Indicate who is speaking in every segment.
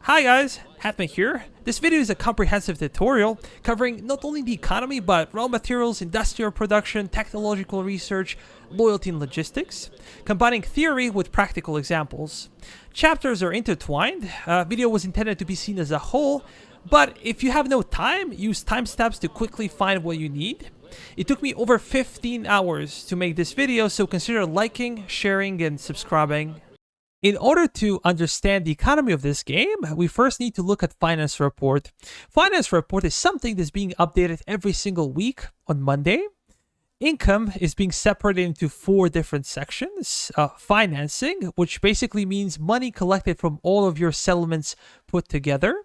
Speaker 1: Hi guys, Hatman here. This video is a comprehensive tutorial covering not only the economy but raw materials, industrial production, technological research, loyalty and logistics, combining theory with practical examples. Chapters are intertwined. Video was intended to be seen as a whole, but if you have no time, use timestamps to quickly find what you need. It took me over 15 hours to make this video, so consider liking, sharing, and subscribing. In order to understand the economy of this game, we first need to look at Finance Report. Finance Report is something that's being updated every single week on Monday. Income is being separated into 4 different sections. Financing, which basically means money collected from all of your settlements put together.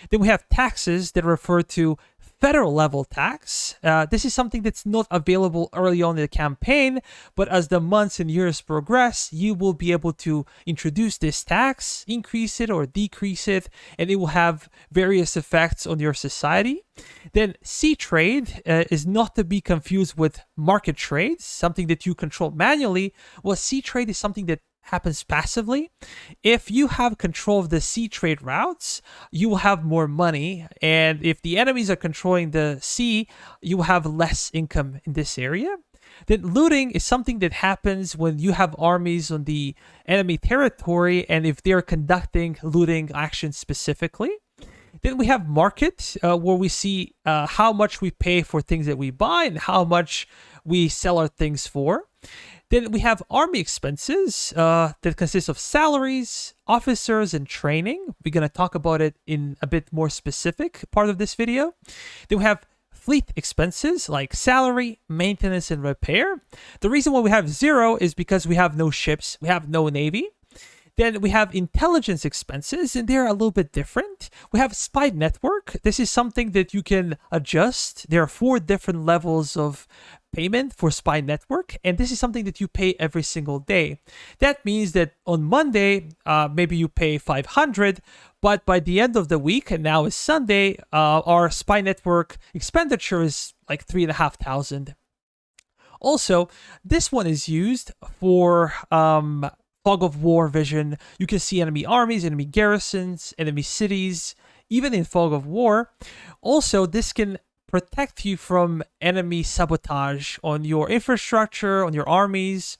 Speaker 1: Then we have taxes that refer to federal level tax. This is something that's not available early on in the campaign, but as the months and years progress, you will be able to introduce this tax, increase it or decrease it, and it will have various effects on your society. Then sea trade is not to be confused with market trades, something that you control manually. Well, sea trade is something that happens passively. If you have control of the sea trade routes, you will have more money, and if the enemies are controlling the sea, you will have less income in this area. Then looting is something that happens when you have armies on the enemy territory and if they're conducting looting actions specifically. Then we have market, where we see how much we pay for things that we buy and how much we sell our things for. Then we have army expenses that consist of salaries, officers, and training. We're going to talk about it in a bit more specific part of this video. Then we have fleet expenses like salary, maintenance, and repair. The reason why we have 0 is because we have no ships, we have no navy. Then we have intelligence expenses, and they're a little bit different. We have spy network. This is something that you can adjust. There are 4 different levels of payment for spy network, and this is something that you pay every single day. That means that on Monday, maybe you pay 500, but by the end of the week, and now is Sunday, our spy network expenditure is like 3,500. Also, this one is used for fog of war vision. You can see enemy armies, enemy garrisons, enemy cities, even in fog of war. Also, this can protect you from enemy sabotage on your infrastructure, on your armies.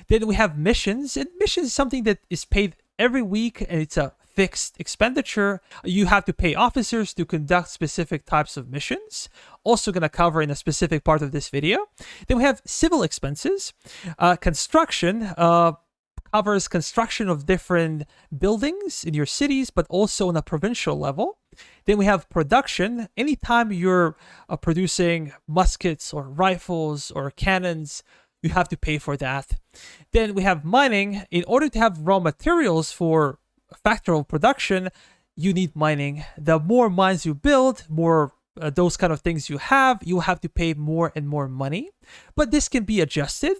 Speaker 1: Then we have missions, and missions is something that is paid every week, and it's a fixed expenditure. You have to pay officers to conduct specific types of missions. Also going to cover in a specific part of this video. Then we have civil expenses. Construction covers construction of different buildings in your cities, but also on a provincial level. Then we have production. Anytime you're producing muskets or rifles or cannons, you have to pay for that. Then we have mining. In order to have raw materials for factorial production, you need mining. The more mines you build, more those kind of things you have to pay more and more money. But this can be adjusted.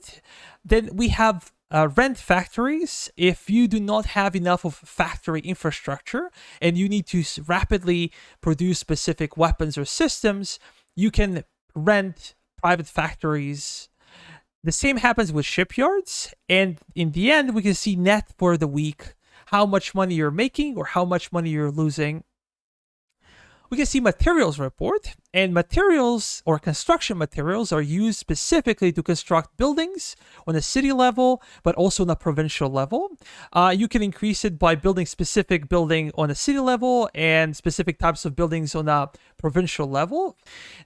Speaker 1: Then we have rent factories. If you do not have enough of factory infrastructure and you need to rapidly produce specific weapons or systems, you can rent private factories. The same happens with shipyards, and in the end we can see net for the week, how much money you're making or how much money you're losing. We can see materials report, and materials or construction materials are used specifically to construct buildings on a city level, but also on a provincial level. You can increase it by building specific building on a city level and specific types of buildings on a provincial level.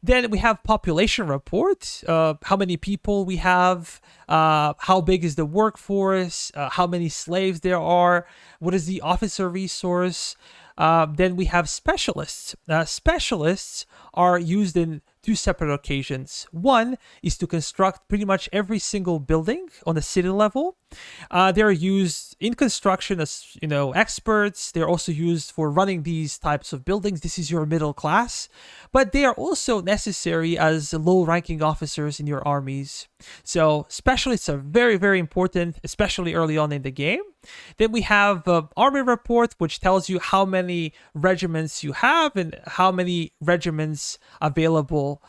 Speaker 1: Then we have population report, how many people we have, how big is the workforce, how many slaves there are, what is the officer resource. Then we have specialists. Specialists are used in 2 separate occasions. One is to construct pretty much every single building on the city level. They're used in construction as, experts. They're also used for running these types of buildings. This is your middle class, but they are also necessary as low-ranking officers in your armies. So specialists are very, very important, especially early on in the game. Then we have army report, which tells you how many regiments you have and how many regiments available,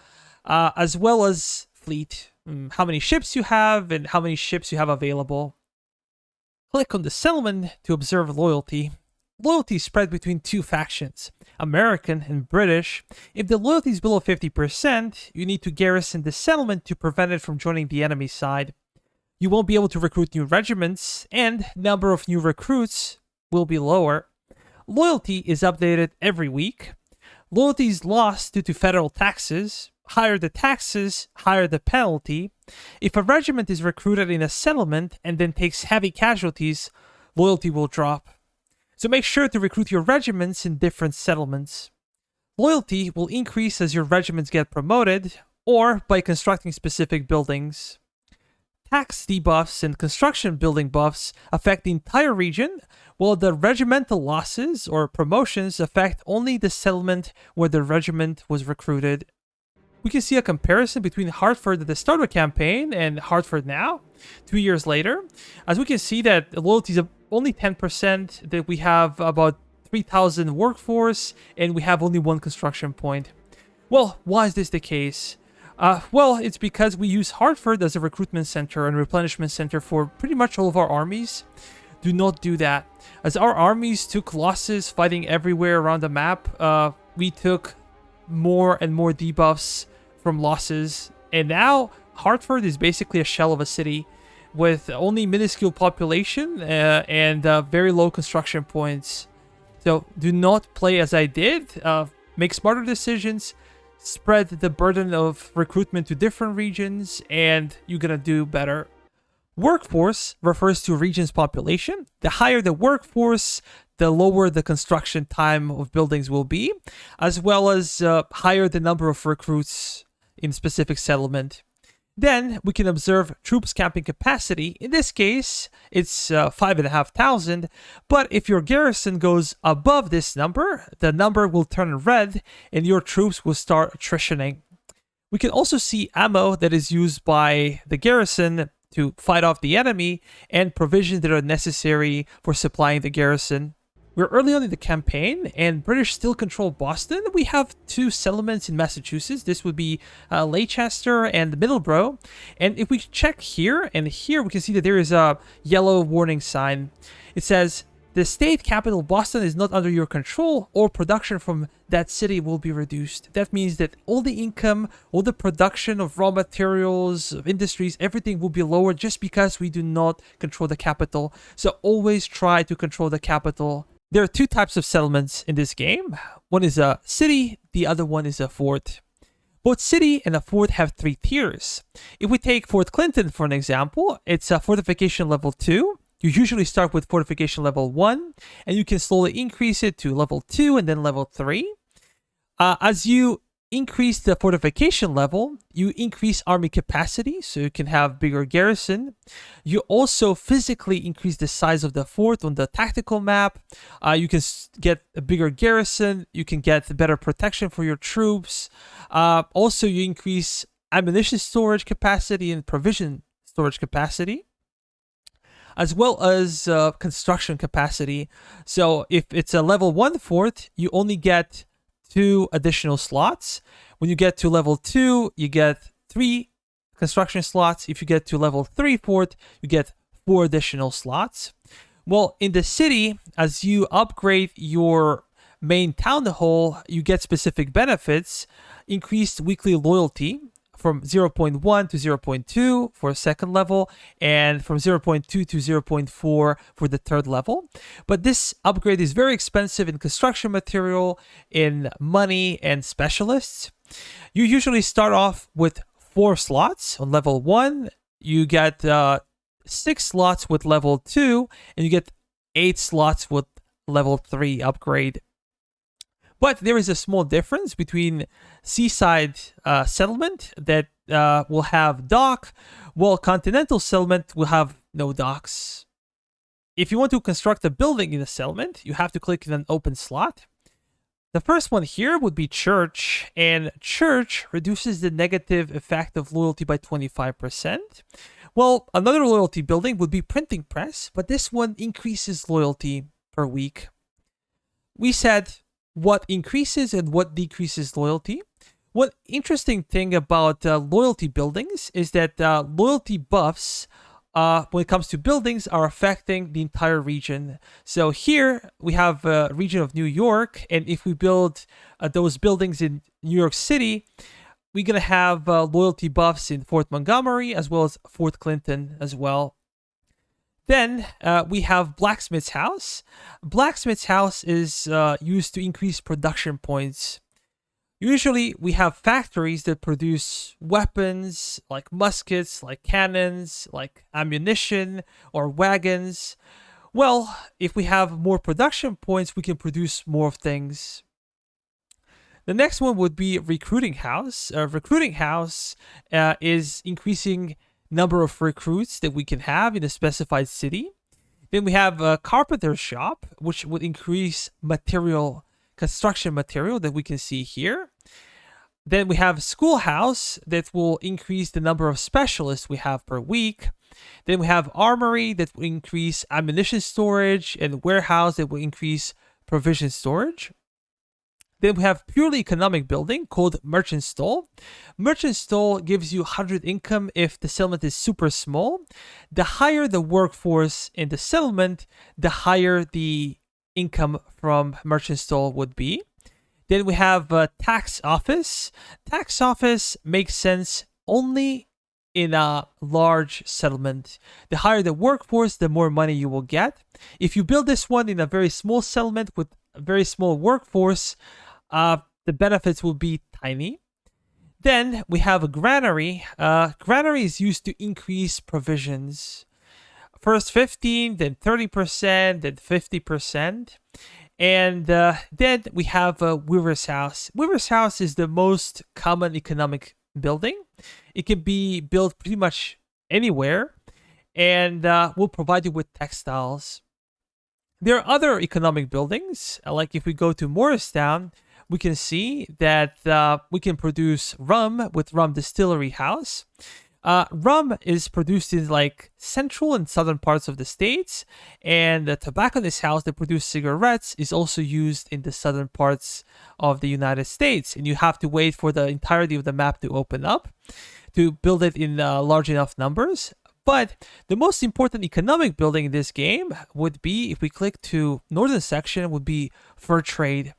Speaker 1: as well as fleet, how many ships you have and how many ships you have available. Click on the settlement to observe loyalty. loyalty is spread between two factions, American and British. If the loyalty is below 50%, you need to garrison the settlement to prevent it from joining the enemy side. You won't be able to recruit new regiments, and number of new recruits will be lower. Loyalty is updated every week. Loyalty is lost due to federal taxes. Higher the taxes, higher the penalty. If a regiment is recruited in a settlement and then takes heavy casualties, loyalty will drop. So make sure to recruit your regiments in different settlements. Loyalty will increase as your regiments get promoted or by constructing specific buildings. Tax debuffs and construction building buffs affect the entire region, while the regimental losses or promotions affect only the settlement where the regiment was recruited. We can see a comparison between Hartford at the start of the campaign and Hartford now, 2 years later. As we can see that loyalty is only 10%, that we have about 3,000 workforce, and we have only one construction point. Well, why is this the case? Well, it's because we use Hartford as a recruitment center and replenishment center for pretty much all of our armies. Do not do that. As our armies took losses fighting everywhere around the map, we took more and more debuffs from losses, and now Hartford is basically a shell of a city with only minuscule population and very low construction points. So do not play as I did. Make smarter decisions, spread the burden of recruitment to different regions, and you're gonna do better. Workforce refers to a region's population. The higher the workforce, the lower the construction time of buildings will be, as well as higher the number of recruits in specific settlement. Then we can observe troops camping capacity. In this case, it's 5,500, but if your garrison goes above this number, the number will turn red and your troops will start attritioning. We can also see ammo that is used by the garrison to fight off the enemy and provisions that are necessary for supplying the garrison. We're early on in the campaign, and British still control Boston. We have two settlements in Massachusetts. This would be Leicester and Middleborough. And if we check here and here, we can see that there is a yellow warning sign. It says, the state capital Boston is not under your control, or production from that city will be reduced. That means that all the income, all the production of raw materials, of industries, everything will be lower just because we do not control the capital. So always try to control the capital. There are two types of settlements in this game. One is a city, the other one is a fort. Both city and a fort have 3 tiers. If we take Fort Clinton for an example, it's a fortification level 2. You usually start with fortification level 1, and you can slowly increase it to level 2 and then level 3. As you increase the fortification level, you increase army capacity, so you can have bigger garrison. You also physically increase the size of the fort on the tactical map. You can get a bigger garrison. You can get better protection for your troops. Also, you increase ammunition storage capacity and provision storage capacity, as well as construction capacity. So if it's a level 1 fort, you only get 2 additional slots. When you get to level 2, you get 3 construction slots. If you get to level 3 fort, you get 4 additional slots. Well, in the city, as you upgrade your main town hall, you get specific benefits. Increased weekly loyalty from 0.1 to 0.2 for a second level, and from 0.2 to 0.4 for the third level. But this upgrade is very expensive in construction material, in money, and specialists. You usually start off with 4 slots on level 1. You get 6 slots with level 2, and you get 8 slots with level 3 upgrade. But there is a small difference between seaside settlement that will have dock, while continental settlement will have no docks. If you want to construct a building in a settlement, you have to click in an open slot. The first one here would be church, and church reduces the negative effect of loyalty by 25%. Well, another loyalty building would be printing press, but this one increases loyalty per week. We said what increases and what decreases loyalty. One interesting thing about loyalty buildings is that loyalty buffs when it comes to buildings, are affecting the entire region. So here we have a region of New York, and if we build those buildings in New York City, we're going to have loyalty buffs in Fort Montgomery as well as Fort Clinton as well. Then we have Blacksmith's House. Blacksmith's House is used to increase production points. Usually we have factories that produce weapons like muskets, like cannons, like ammunition, or wagons. Well, if we have more production points, we can produce more things. The next one would be Recruiting House. Recruiting House is increasing number of recruits that we can have in a specified city. Then we have a Carpenter Shop, which would increase construction material that we can see here. Then we have Schoolhouse that will increase the number of specialists we have per week. Then we have Armory that will increase ammunition storage, and Warehouse that will increase provision storage. Then we have Purely Economic Building called Merchant Stall. Merchant Stall gives you 100 income if the settlement is super small. The higher the workforce in the settlement, the higher the income from Merchant Stall would be. Then we have Tax Office. Tax Office makes sense only in a large settlement. The higher the workforce, the more money you will get. If you build this one in a very small settlement with a very small workforce, the benefits will be tiny. Then we have a Granary. Granary is used to increase provisions. First 15, then 30%, then 50%. And then we have Weaver's House. Weaver's House is the most common economic building. It can be built pretty much anywhere, and will provide you with textiles. There are other economic buildings, like if we go to Morristown, we can see that we can produce rum with Rum Distillery House. Rum is produced in like central and southern parts of the states, and the tobacconist house that produces cigarettes is also used in the southern parts of the United States, and you have to wait for the entirety of the map to open up to build it in large enough numbers. But the most important economic building in this game would be, if we click to northern section, would be fur trade.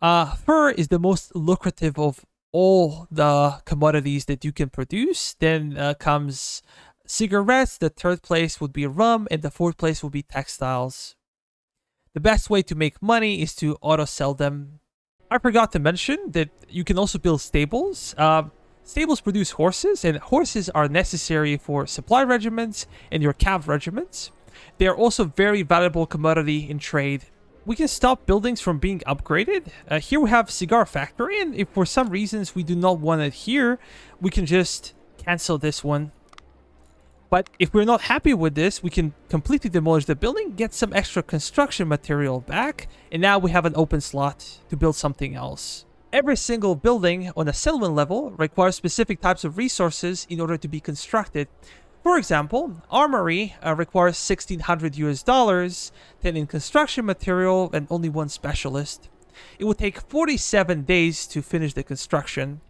Speaker 1: Fur is the most lucrative of all the commodities that you can produce. Then comes cigarettes. The third place would be rum, and the fourth place would be textiles. The best way to make money is to auto sell them. I forgot to mention that you can also build stables. Stables produce horses, and horses are necessary for supply regiments and your cav regiments. They are also very valuable commodity in trade. We can stop buildings from being upgraded. Here we have Cigar Factory, and if for some reasons we do not want it here, we can just cancel this one. But if we're not happy with this, we can completely demolish the building, get some extra construction material back, and now we have an open slot to build something else. Every single building on a settlement level requires specific types of resources in order to be constructed. For example, Armory requires $1,600 then in construction material and only one specialist. It would take 47 days to finish the construction.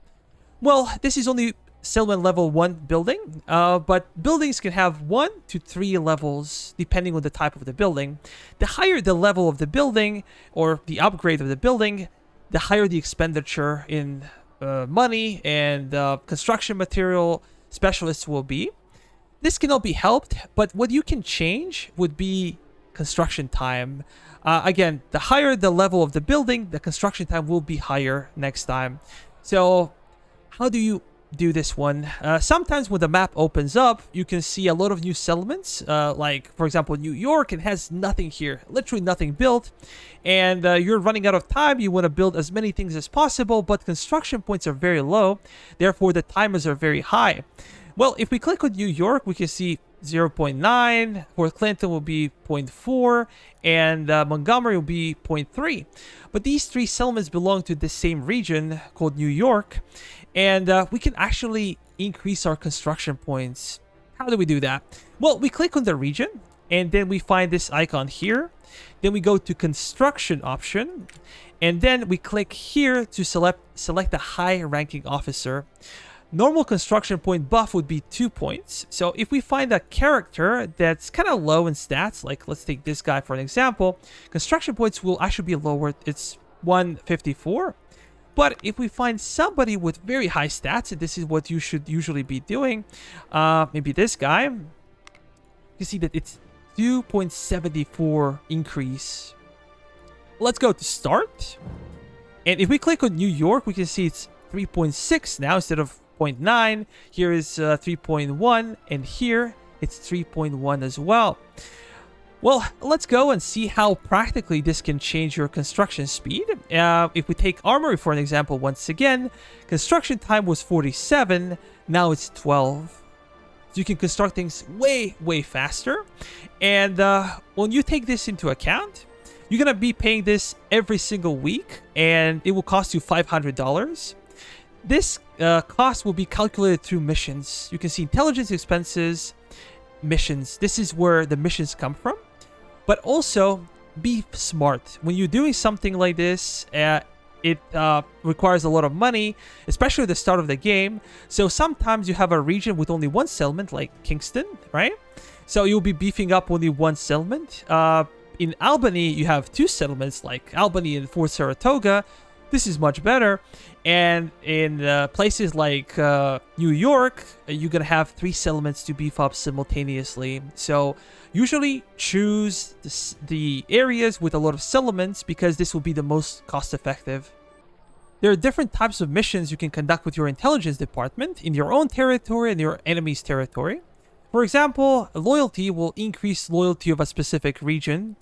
Speaker 1: Well, this is only settlement level 1 building, but buildings can have 1 to 3 levels depending on the type of the building. The higher the level of the building or the upgrade of the building, the higher the expenditure in money and construction material specialists will be. This cannot be helped, but what you can change would be construction time. Again, the higher the level of the building, the construction time will be higher next time. So how do you do this one? Sometimes when the map opens up, you can see a lot of new settlements, like for example New York. It has nothing here, literally nothing built, and you're running out of time. You want to build as many things as possible, but construction points are very low, therefore the timers are very high. Well, if we click on New York, we can see 0.9, Fort Clinton will be 0.4, and Montgomery will be 0.3. But these 3 settlements belong to the same region called New York, and we can actually increase our construction points. How do we do that? Well, we click on the region, and then we find this icon here. Then we go to construction option, and then we click here to select a high ranking officer. Normal construction point buff would be 2 points. So if we find a character that's kind of low in stats, like let's take this guy for an example, construction points will actually be lower. It's 154. But if we find somebody with very high stats, and this is what you should usually be doing, maybe this guy, you see that it's 2.74 increase. Let's go to start. And if we click on New York, we can see it's 3.6 now instead of 0.9. Here is 3.1, and here it's 3.1 as well. Well, let's go and see how practically this can change your construction speed. If we take armory for an example once again, construction time was 47, now it's 12. So you can construct things way, way faster. And when you take this into account, you're going to be paying this every single week, and it will cost you $500. This cost will be calculated through missions. You can see intelligence expenses, missions. This is where the missions come from. But also, be smart. When you're doing something like this, it requires a lot of money, especially at the start of the game. So sometimes you have a region with only one settlement, like Kingston, right? So you'll be beefing up only one settlement. In Albany, you have 2 settlements, like Albany and Fort Saratoga. This is much better. And in places like New York, you're going to have 3 settlements to beef up simultaneously. So usually choose the areas with a lot of settlements because this will be the most cost effective. There are different types of missions you can conduct with your intelligence department in your own territory and your enemy's territory. For example, loyalty will increase loyalty of a specific region.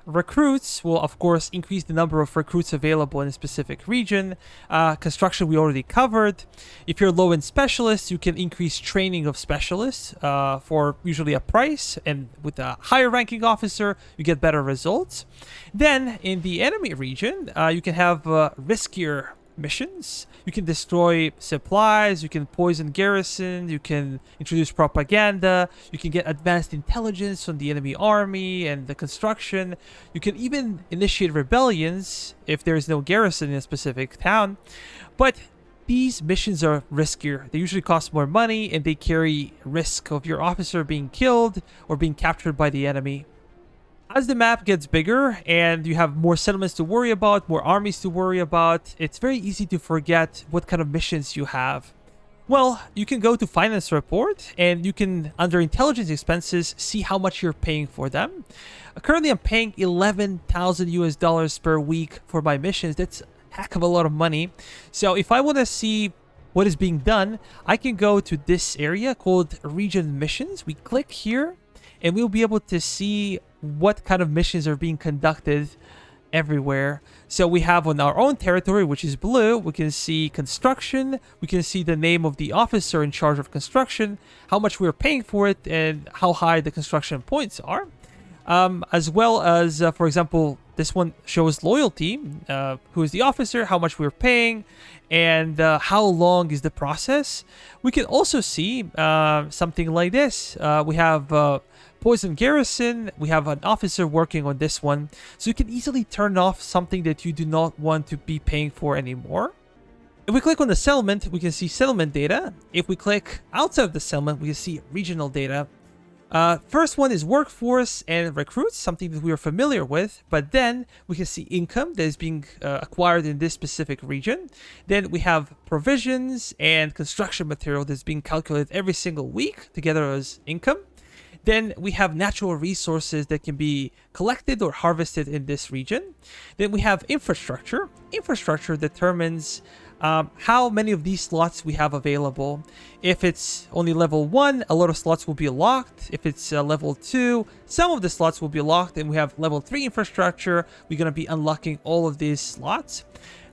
Speaker 1: Recruits will, of course, increase the number of recruits available in a specific region. Construction we already covered. If you're low in specialists, you can increase training of specialists for usually a price, and with a higher ranking officer, you get better results. Then, in the enemy region, you can have riskier missions. You can destroy supplies, you can poison garrison, you can introduce propaganda, you can get advanced intelligence from the enemy army and the construction. You can even initiate rebellions if there is no garrison in a specific town. But these missions are riskier. They usually cost more money, and they carry risk of your officer being killed or being captured by the enemy. As the map gets bigger and you have more settlements to worry about, more armies to worry about, it's very easy to forget what kind of missions you have. Well, you can go to finance report and you can, under intelligence expenses, see how much you're paying for them. Currently, I'm paying 11,000 US dollars per week for my missions. That's a heck of a lot of money. So if I want to see what is being done, I can go to this area called region missions. We click here and we'll be able to see what kind of missions are being conducted everywhere. So we have on our own territory, which is blue, we can see construction, we can see the name of the officer in charge of construction, how much we're paying for it, and how high the construction points are. As well as, for example, this one shows loyalty, who is the officer, how much we're paying, and how long is the process. We can also see something like this. We have poison garrison, we have an officer working on this one, so you can easily turn off something that you do not want to be paying for anymore. If we click on the settlement, we can see settlement data. If we click outside of the settlement, we can see regional data. First one is workforce and recruits, something that we are familiar with, but then we can see income that is being acquired in this specific region. Then we have provisions and construction material that's being calculated every single week together as income. Then we have natural resources that can be collected or harvested in this region. Then we have infrastructure. Infrastructure determines how many of these slots we have available. If it's only level 1, a lot of slots will be locked. If it's level 2, some of the slots will be locked. And we have level 3 infrastructure. We're going to be unlocking all of these slots.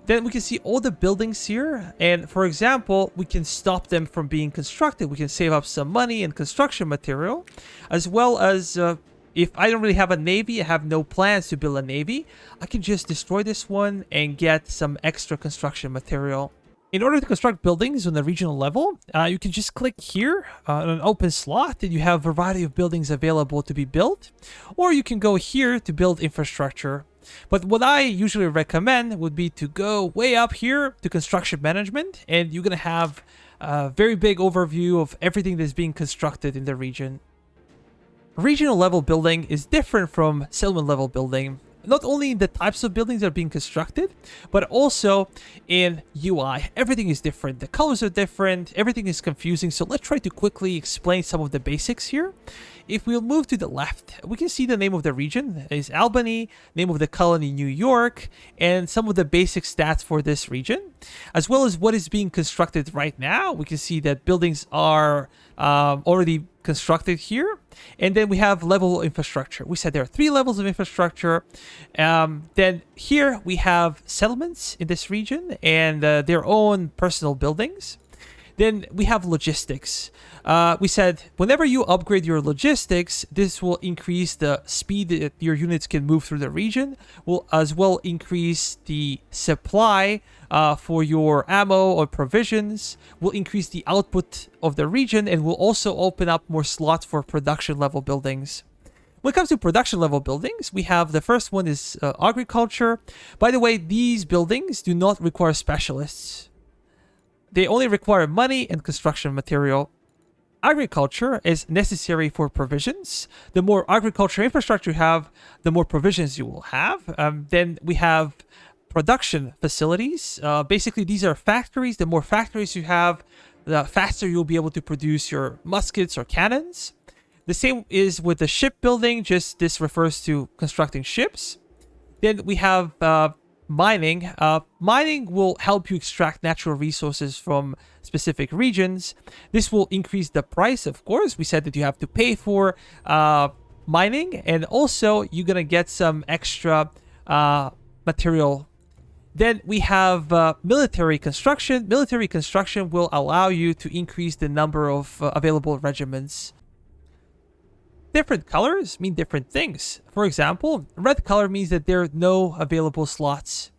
Speaker 1: Then we can see all the buildings here, and for example, we can stop them from being constructed. We can save up some money and construction material, as well as if I don't really have a navy, I have no plans to build a navy, I can just destroy this one and get some extra construction material. In order to construct buildings on the regional level, you can just click here on an open slot and you have a variety of buildings available to be built, or you can go here to build infrastructure. But what I usually recommend would be to go way up here to construction management, and you're going to have a very big overview of everything that's being constructed in the region. Regional level building is different from settlement level building, not only in the types of buildings that are being constructed, but also in UI. Everything is different. The colors are different. Everything is confusing. So let's try to quickly explain some of the basics here. If we'll move to the left, we can see the name of the region is Albany, name of the colony New York, and some of the basic stats for this region, as well as what is being constructed right now. We can see that buildings are already constructed here, and then we have level infrastructure. We said there are 3 levels of infrastructure. Then here we have settlements in this region and their own personal buildings. Then we have logistics. We said whenever you upgrade your logistics, this will increase the speed that your units can move through the region, will as well increase the supply for your ammo or provisions, will increase the output of the region, and will also open up more slots for production level buildings. When it comes to production level buildings, we have the first one is agriculture. By the way, these buildings do not require specialists. They only require money and construction material. Agriculture is necessary for provisions. The more agriculture infrastructure you have, the more provisions you will have. Then we have production facilities. Basically, these are factories. The more factories you have, the faster you'll be able to produce your muskets or cannons. The same is with the shipbuilding. Just this refers to constructing ships. Then we have mining. Mining will help you extract natural resources from specific regions. This will increase the price, of course. We said that you have to pay for mining, and also you're gonna get some extra material. Then we have military construction. Military construction will allow you to increase the number of available regiments. Different colors mean different things. For example, red color means that there are no available slots.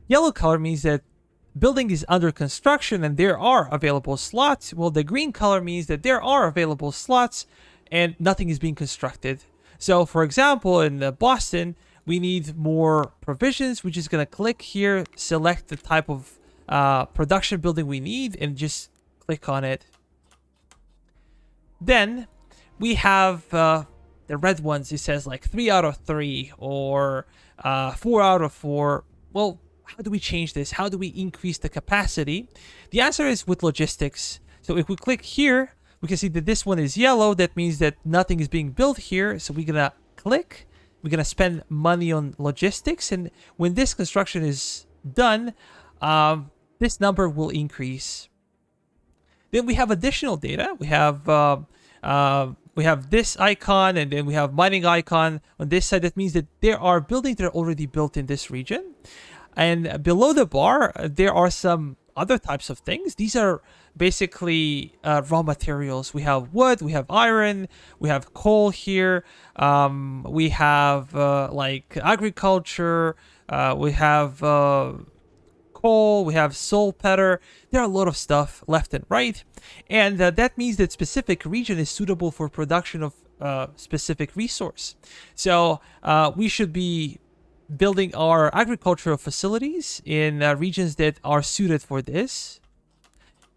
Speaker 1: Yellow color means that building is under construction and there are available slots. Well, the green color means that there are available slots and nothing is being constructed. So, for example, in Boston, we need more provisions. We're just going to click here, select the type of production building we need, and just click on it. Then we have the red ones. It says like 3 out of 3 or 4 out of 4. Well, how do we change this? How do we increase the capacity? The answer is with logistics. So if we click here, we can see that this one is yellow. That means that nothing is being built here. So we're going to click. We're going to spend money on logistics. And when this construction is done, this number will increase. Then we have additional data. We have this icon, and then we have mining icon on this side. That means that there are buildings that are already built in this region. And below the bar, there are some other types of things. These are basically raw materials. We have wood, we have iron, we have coal here. We have like agriculture. We have coal, we have saltpeter. There are a lot of stuff left and right, and that means that specific region is suitable for production of specific resource. So we should be building our agricultural facilities in regions that are suited for this,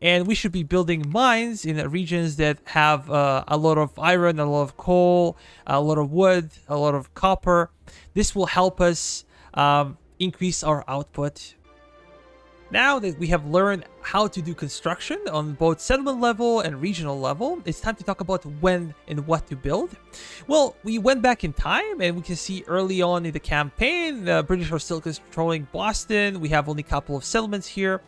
Speaker 1: and we should be building mines in regions that have a lot of iron, a lot of coal, a lot of wood, a lot of copper. This will help us increase our output. Now that we have learned how to do construction on both settlement level and regional level, it's time to talk about when and what to build. Well, we went back in time and we can see early on in the campaign, the British are still controlling Boston. We have only a couple of settlements here.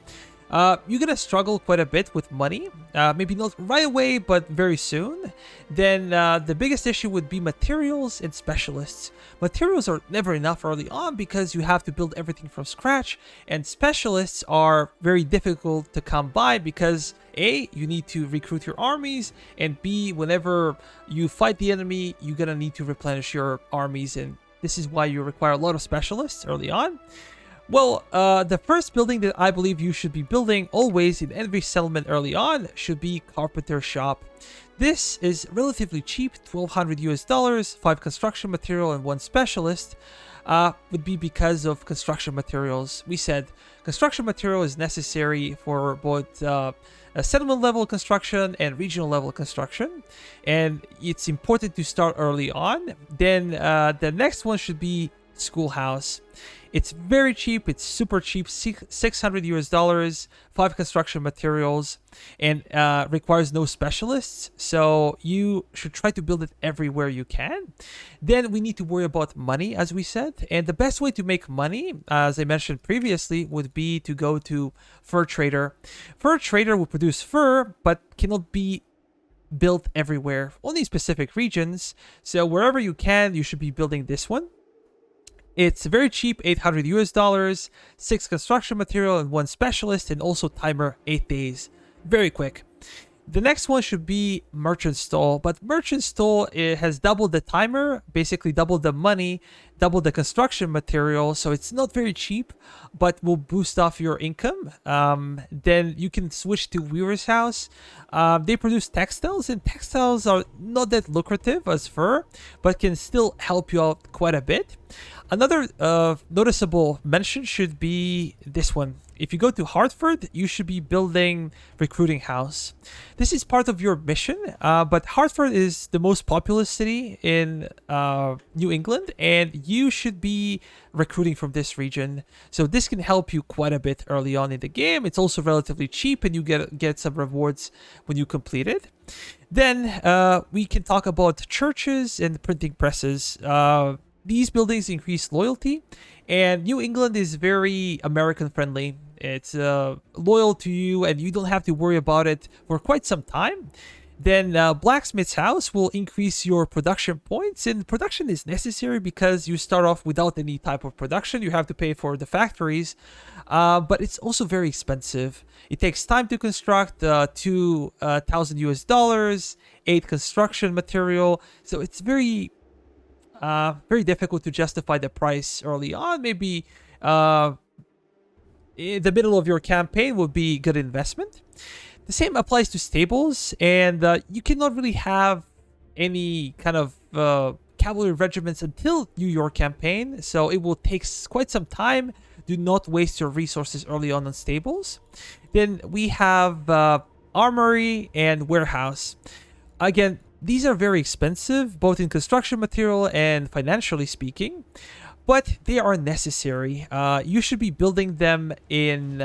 Speaker 1: You're gonna struggle quite a bit with money, maybe not right away, but very soon. Then the biggest issue would be materials and specialists. Materials are never enough early on because you have to build everything from scratch, and specialists are very difficult to come by because A, you need to recruit your armies, and B, whenever you fight the enemy, you're gonna need to replenish your armies, and this is why you require a lot of specialists early on. Well, the first building that I believe you should be building always in every settlement early on should be carpenter shop. This is relatively cheap, $1,200 US, 5 construction material and 1 specialist. would be because of construction materials. We said construction material is necessary for both a settlement level construction and regional level construction, and it's important to start early on. Then the next one should be schoolhouse. It's very cheap. It's super cheap, $600, 5 construction materials, and requires no specialists. So you should try to build it everywhere you can. Then we need to worry about money, as we said. And the best way to make money, as I mentioned previously, would be to go to fur trader. Fur trader will produce fur, but cannot be built everywhere, only in specific regions. So wherever you can, you should be building this one. It's very cheap, $800, 6 construction material and 1 specialist, and also timer 8 days. Very quick. The next one should be merchant stall, but merchant stall, it has doubled the timer, basically doubled the money, doubled the construction material, so it's not very cheap, but will boost off your income. Then you can switch to weaver's house. They produce textiles, and textiles are not that lucrative as fur, but can still help you out quite a bit. Another noticeable mention should be this one. If you go to Hartford, you should be building recruiting house. This is part of your mission, but Hartford is the most populous city in New England, and you should be recruiting from this region. So this can help you quite a bit early on in the game. It's also relatively cheap, and you get some rewards when you complete it. Then we can talk about churches and printing presses. These buildings increase loyalty, and New England is very American friendly. It's loyal to you, and you don't have to worry about it for quite some time. Then blacksmith's house will increase your production points, and production is necessary because you start off without any type of production. You have to pay for the factories, but it's also very expensive. It takes time to construct, $2,000, 8 construction material, so it's very difficult to justify the price early on. Maybe in the middle of your campaign would be good investment. The same applies to stables, and you cannot really have any kind of cavalry regiments until New York campaign, so it will take quite some time. Do not waste your resources early on stables. Then we have armory and warehouse. Again, these are very expensive, both in construction material and financially speaking, but they are necessary. You should be building them in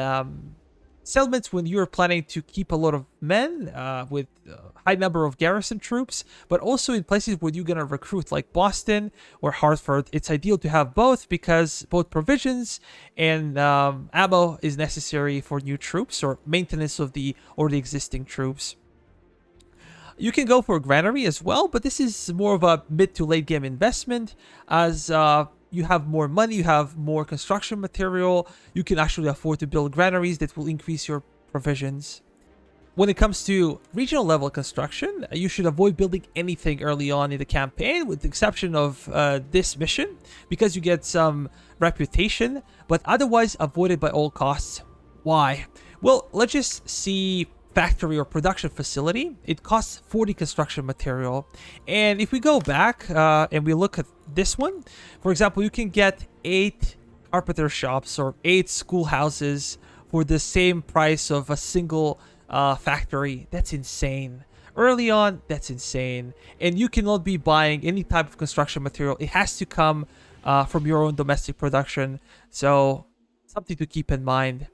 Speaker 1: settlements when you're planning to keep a lot of men with a high number of garrison troops, but also in places where you're going to recruit, like Boston or Hartford. It's ideal to have both because both provisions and ammo is necessary for new troops or maintenance of the already existing troops. You can go for a granary as well, but this is more of a mid to late game investment as you have more money, you have more construction material, you can actually afford to build granaries that will increase your provisions. When it comes to regional level construction, you should avoid building anything early on in the campaign with the exception of this mission because you get some reputation, but otherwise avoid it by all costs. Why? Well, let's just see factory or production facility. It costs 40 construction material, and if we go back and we look at this one, for example, you can get 8 carpenter shops or 8 schoolhouses for the same price of a single factory. That's insane. Early on, that's insane, and you cannot be buying any type of construction material. It has to come from your own domestic production, so something to keep in mind.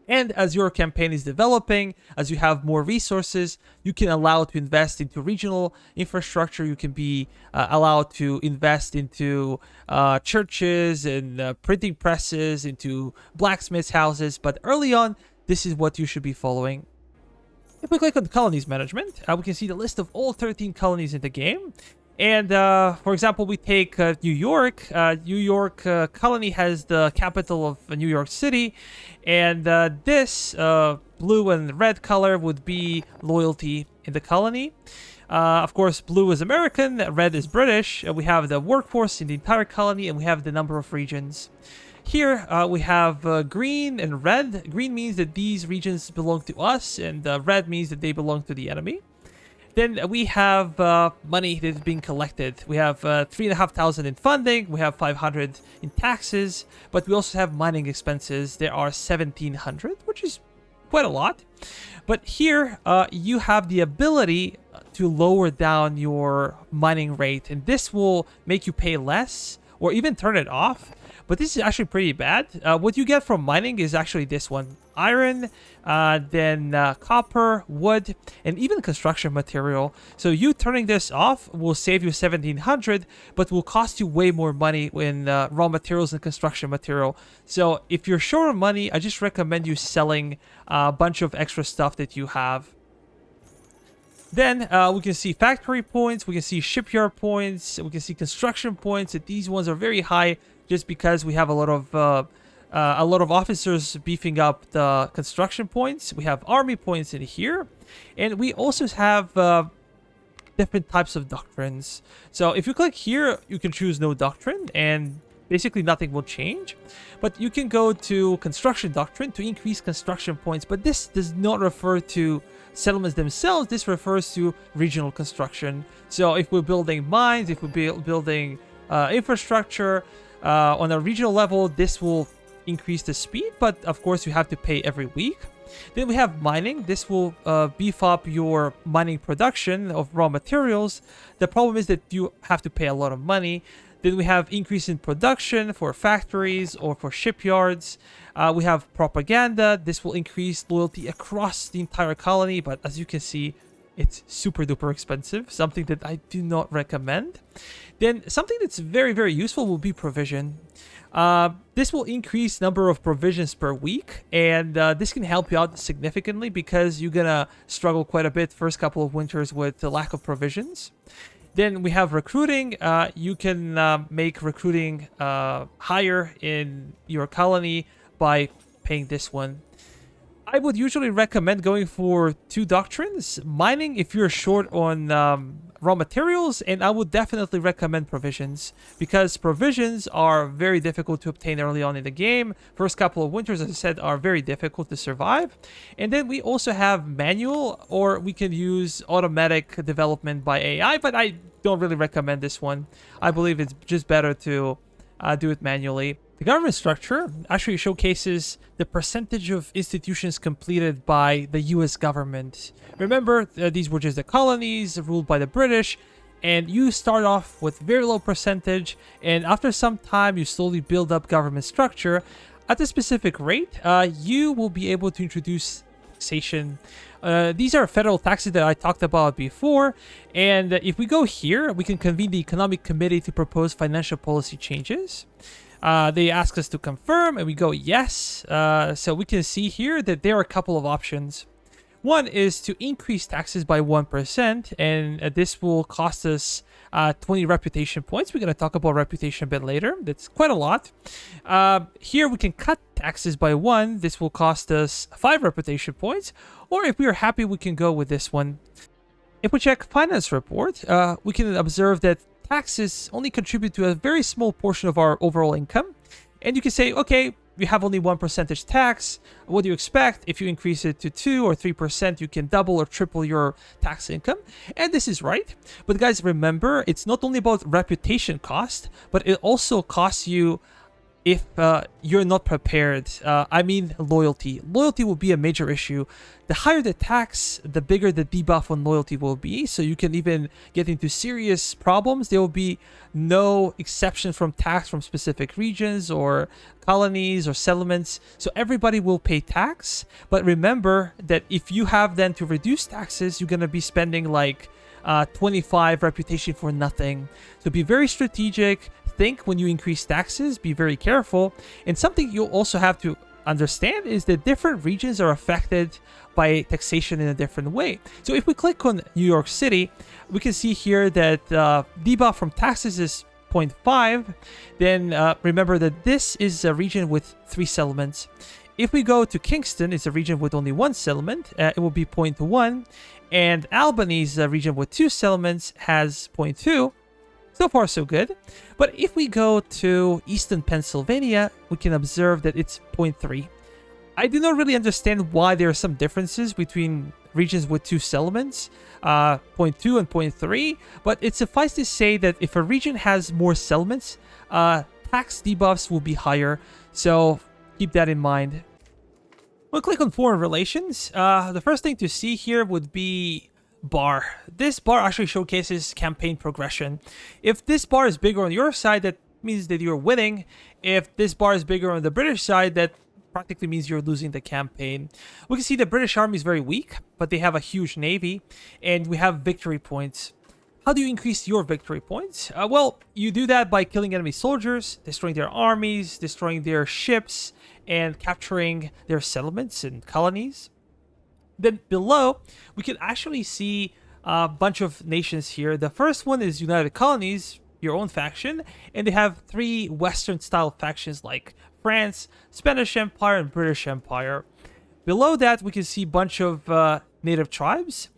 Speaker 1: And as your campaign is developing, as you have more resources, you can allow to invest into regional infrastructure. You can be allowed to invest into churches and printing presses, into blacksmiths' houses. But early on, this is what you should be following. If we click on colonies management, we can see the list of all 13 colonies in the game. And for example, we take New York. New York Colony has the capital of New York City, and this blue and red color would be loyalty in the colony. Of course, blue is American, red is British. We have the workforce in the entire colony, and we have the number of regions. Here we have green and red. Green means that these regions belong to us, and red means that they belong to the enemy. Then we have money that is being collected. We have 3,500 in funding. We have 500 in taxes. But we also have mining expenses. There are 1,700, which is quite a lot. But here, you have the ability to lower down your mining rate. And this will make you pay less or even turn it off. But this is actually pretty bad. What you get from mining is actually this one. Iron, then copper, wood, and even construction material. So you turning this off will save you 1,700, but will cost you way more money in raw materials and construction material. So if you're short on money, I just recommend you selling a bunch of extra stuff that you have. Then we can see factory points, we can see shipyard points, we can see construction points. And these ones are very high just because we have a lot of officers beefing up the construction points. We have army points in here, and we also have different types of doctrines. So if you click here, you can choose no doctrine, and basically nothing will change. But you can go to construction doctrine to increase construction points. But this does not refer to settlements themselves. This refers to regional construction. So if we're building mines, if we're building infrastructure on a regional level, this will increase the speed, but of course you have to pay every week. Then we have mining. This will beef up your mining production of raw materials. The problem is that you have to pay a lot of money. Then we have increase in production for factories or for shipyards. We have propaganda. This will increase loyalty across the entire colony, but as you can see, it's super duper expensive, something that I do not recommend. Then something that's very, very useful will be provision. This will increase number of provisions per week, and this can help you out significantly because you're gonna struggle quite a bit first couple of winters with the lack of provisions. Then we have recruiting. You can make recruiting higher in your colony by paying this one. I would usually recommend going for 2 doctrines. Mining if you're short on raw materials, and I would definitely recommend provisions because provisions are very difficult to obtain early on in the game. First couple of winters, as I said, are very difficult to survive. And then we also have manual, or we can use automatic development by AI, but I don't really recommend this one. I believe it's just better to do it manually. The government structure actually showcases the percentage of institutions completed by the US government. Remember, these were just the colonies ruled by the British, and you start off with very low percentage, and after some time you slowly build up government structure. At a specific rate, you will be able to introduce taxation. These are federal taxes that I talked about before, and if we go here, we can convene the Economic Committee to propose financial policy changes. They ask us to confirm, and we go yes. So we can see here that there are a couple of options. One is to increase taxes by 1%, and this will cost us 20 reputation points. We're going to talk about reputation a bit later. That's quite a lot. Here we can cut taxes by 1. This will cost us 5 reputation points. Or if we are happy, we can go with this one. If we check finance report, we can observe that taxes only contribute to a very small portion of our overall income. And you can say, okay, you have only 1% tax. What do you expect? If you increase it to 2 or 3%, you can double or triple your tax income. And this is right. But guys, remember, it's not only about reputation cost, but it also costs you if you're not prepared. I mean loyalty. Loyalty will be a major issue. The higher the tax, the bigger the debuff on loyalty will be. So you can even get into serious problems. There will be no exception from tax from specific regions or colonies or settlements. So everybody will pay tax. But remember that if you have then to reduce taxes, you're going to be spending like 25 reputation for nothing. So be very strategic. Think when you increase taxes, be very careful. And something you'll also have to understand is that different regions are affected by taxation in a different way. So if we click on New York City, we can see here that debuff from taxes is 0.5. Then remember that this is a region with 3 settlements. If we go to Kingston, it's a region with only 1 settlement. It will be 0.1. And Albany is a region with 2 settlements, has 0.2. So far, so good. But if we go to Eastern Pennsylvania, we can observe that it's 0.3. I do not really understand why there are some differences between regions with 2 settlements, point 2 and point 3, but it suffices to say that if a region has more settlements, tax debuffs will be higher, so keep that in mind. We'll click on foreign relations. The first thing to see here would be bar. This bar actually showcases campaign progression. If this bar is bigger on your side, that means that you're winning. If this bar is bigger on the British side, that practically means you're losing the campaign. We can see the British army is very weak, but they have a huge navy, and we have victory points. How do you increase your victory points? Well, you do that by killing enemy soldiers, destroying their armies, destroying their ships, and capturing their settlements and colonies. Then below, we can actually see a bunch of nations here. The first one is United Colonies, your own faction, and they have 3 Western-style factions like France, Spanish Empire, and British Empire. Below that, we can see a bunch of native tribes.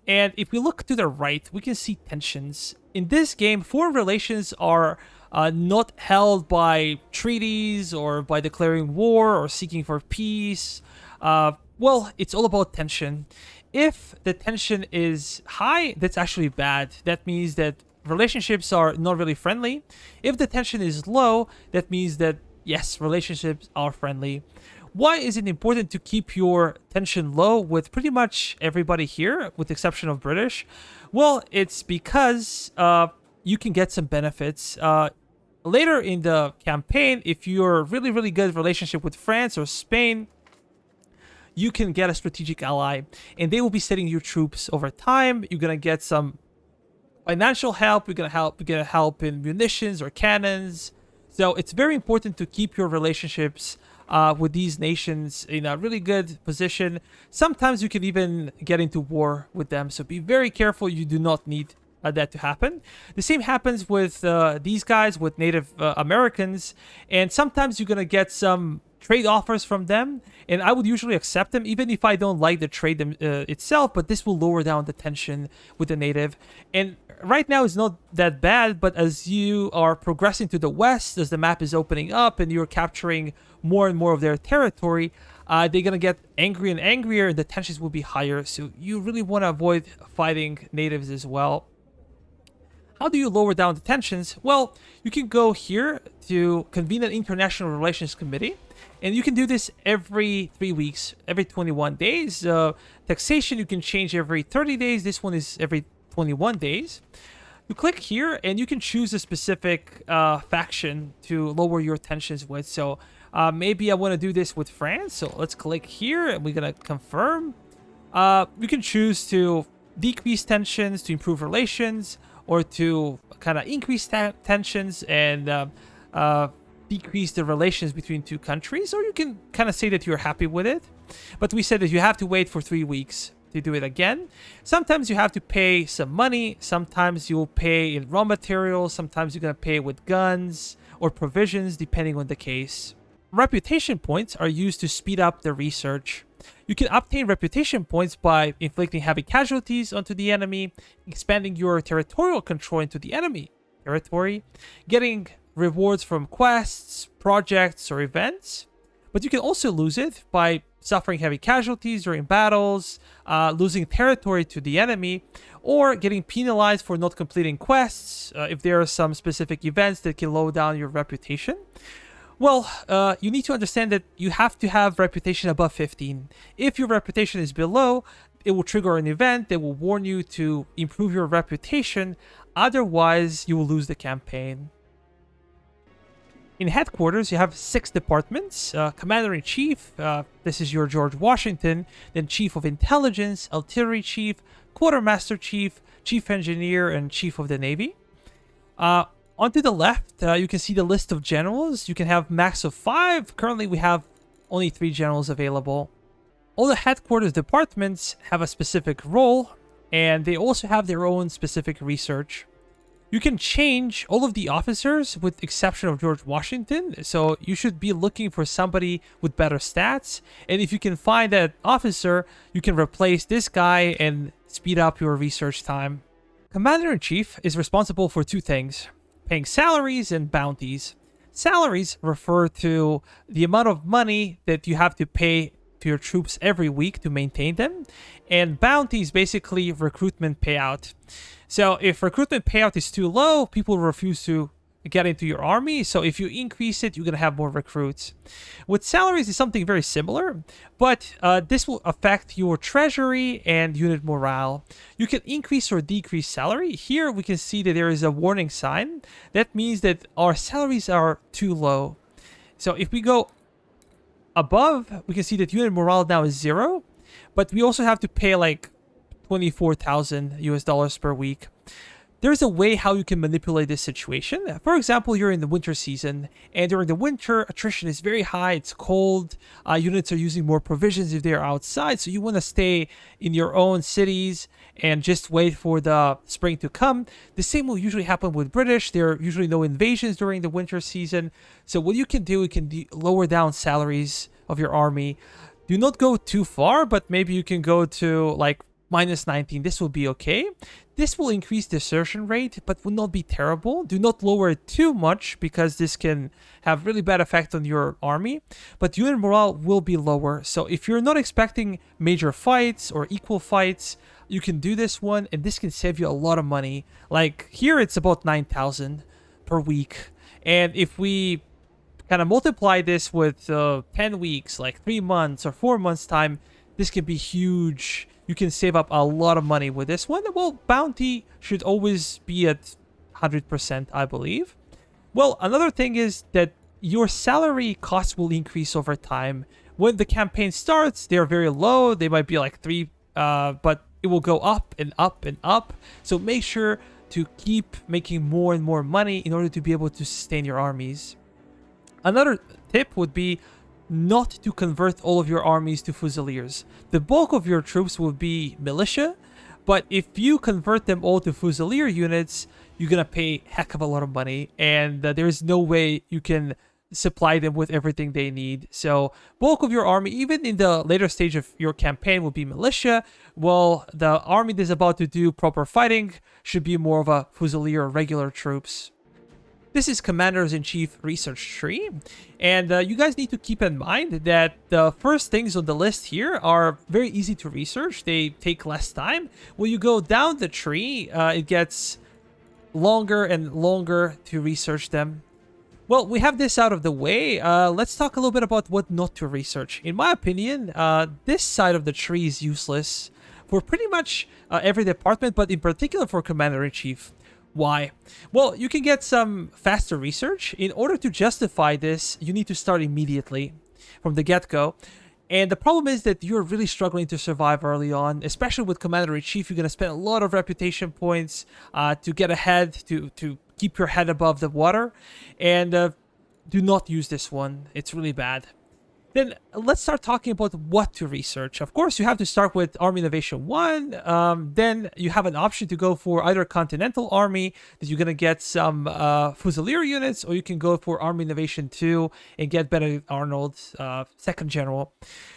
Speaker 1: And if we look to the right, we can see tensions. In this game, foreign relations are not held by treaties or by declaring war or seeking for peace. Well, it's all about tension. If the tension is high, that's actually bad. That means that relationships are not really friendly. If the tension is low, that means that, yes, relationships are friendly. Why is it important to keep your tension low with pretty much everybody here, with the exception of British? Well, it's because you can get some benefits. Later in the campaign, if you're really, really good relationship with France or Spain, you can get a strategic ally, and they will be sending you troops over time. You're gonna get some financial help. You're gonna help in munitions or cannons. So it's very important to keep your relationships with these nations in a really good position. Sometimes you can even get into war with them, so be very careful. You do not need that to happen. The same happens with these guys, with Native Americans, and sometimes you're gonna get some trade offers from them, and I would usually accept them even if I don't like the trade itself, but this will lower down the tension with the native. And right now it's not that bad, but as you are progressing to the west, as the map is opening up and you're capturing more and more of their territory, they're gonna get angry and angrier, and the tensions will be higher, so you really want to avoid fighting natives as well. How do you lower down the tensions? Well, you can go here to convene an international relations committee, and you can do this every 3 weeks, every 21 days. Taxation you can change every 30 days. This one is every 21 days. You click here, and you can choose a specific faction to lower your tensions with. So maybe I want to do this with France. So let's click here, and we're going to confirm. You can choose to decrease tensions, to improve relations, or to kind of increase tensions and decrease the relations between 2 countries, or you can kind of say that you're happy with it. But we said that you have to wait for 3 weeks to do it again. Sometimes you have to pay some money, sometimes you'll pay in raw materials, sometimes you're going to pay with guns or provisions, depending on the case. Reputation points are used to speed up the research. You can obtain reputation points by inflicting heavy casualties onto the enemy, expanding your territorial control into the enemy territory, getting rewards from quests, projects, or events. But you can also lose it by suffering heavy casualties during battles, losing territory to the enemy, or getting penalized for not completing quests if there are some specific events that can lower down your reputation. Well, you need to understand that you have to have reputation above 15. If your reputation is below, it will trigger an event that will warn you to improve your reputation. Otherwise, you will lose the campaign. In headquarters, you have 6 departments. Commander-in-Chief, this is your George Washington. Then Chief of Intelligence, Artillery Chief, Quartermaster Chief, Chief Engineer, and Chief of the Navy. Onto the left, you can see the list of generals. You can have max of 5. Currently, we have only 3 generals available. All the headquarters departments have a specific role, and they also have their own specific research. You can change all of the officers with the exception of George Washington, so you should be looking for somebody with better stats. And if you can find that officer, you can replace this guy and speed up your research time. Commander-in-Chief is responsible for 2 things: paying salaries and bounties. Salaries refer to the amount of money that you have to pay to your troops every week to maintain them. And bounty is basically recruitment payout. So if recruitment payout is too low, people refuse to get into your army. So if you increase it, you're going to have more recruits. With salaries is something very similar, but this will affect your treasury and unit morale. You can increase or decrease salary. Here we can see that there is a warning sign. That means that our salaries are too low. So if we go above, we can see that unit morale now is 0, but we also have to pay like 24,000 US dollars per week. There's a way how you can manipulate this situation. For example, you're in the winter season, and during the winter, attrition is very high. It's cold. Units are using more provisions if they're outside, so you want to stay in your own cities and just wait for the spring to come. The same will usually happen with British. There are usually no invasions during the winter season. So what you can do, you can lower down salaries of your army. Do not go too far, but maybe you can go to like -19. This will be okay. This will increase desertion rate, but will not be terrible. Do not lower it too much because this can have really bad effect on your army. But unit morale will be lower. So if you're not expecting major fights or equal fights, you can do this one, and this can save you a lot of money. Like here, it's about 9,000 per week. And if we kind of multiply this with 10 weeks, like 3 months or 4 months time, this can be huge. You can save up a lot of money with this one. Well, bounty should always be at 100%, I believe. Well, another thing is that your salary costs will increase over time. When the campaign starts, they're very low. They might be like 3, but it will go up and up and up. So make sure to keep making more and more money in order to be able to sustain your armies. Another tip would be not to convert all of your armies to Fusiliers. The bulk of your troops will be militia, but if you convert them all to Fusilier units, you're gonna pay a heck of a lot of money, and there's no way you can supply them with everything they need. So bulk of your army, even in the later stage of your campaign, will be militia, while the army that's about to do proper fighting should be more of a Fusilier regular troops. This is Commanders-in-Chief Research Tree, and you guys need to keep in mind that the first things on the list here are very easy to research. They take less time. When you go down the tree, it gets longer and longer to research them. Well, we have this out of the way. Let's talk a little bit about what not to research. In my opinion, this side of the tree is useless for pretty much every department, but in particular for Commander-in-Chief. Why? Well, you can get some faster research. In order to justify this, you need to start immediately from the get-go. And the problem is that you're really struggling to survive early on, especially with Commander-in-Chief. You're going to spend a lot of reputation points to get ahead, to keep your head above the water. And do not use this one. It's really bad. Then let's start talking about what to research. Of course, you have to start with Army Innovation 1. Then you have an option to go for either Continental Army, that you're going to get some Fusilier units, or you can go for Army Innovation 2 and get Benedict Arnold, Second General.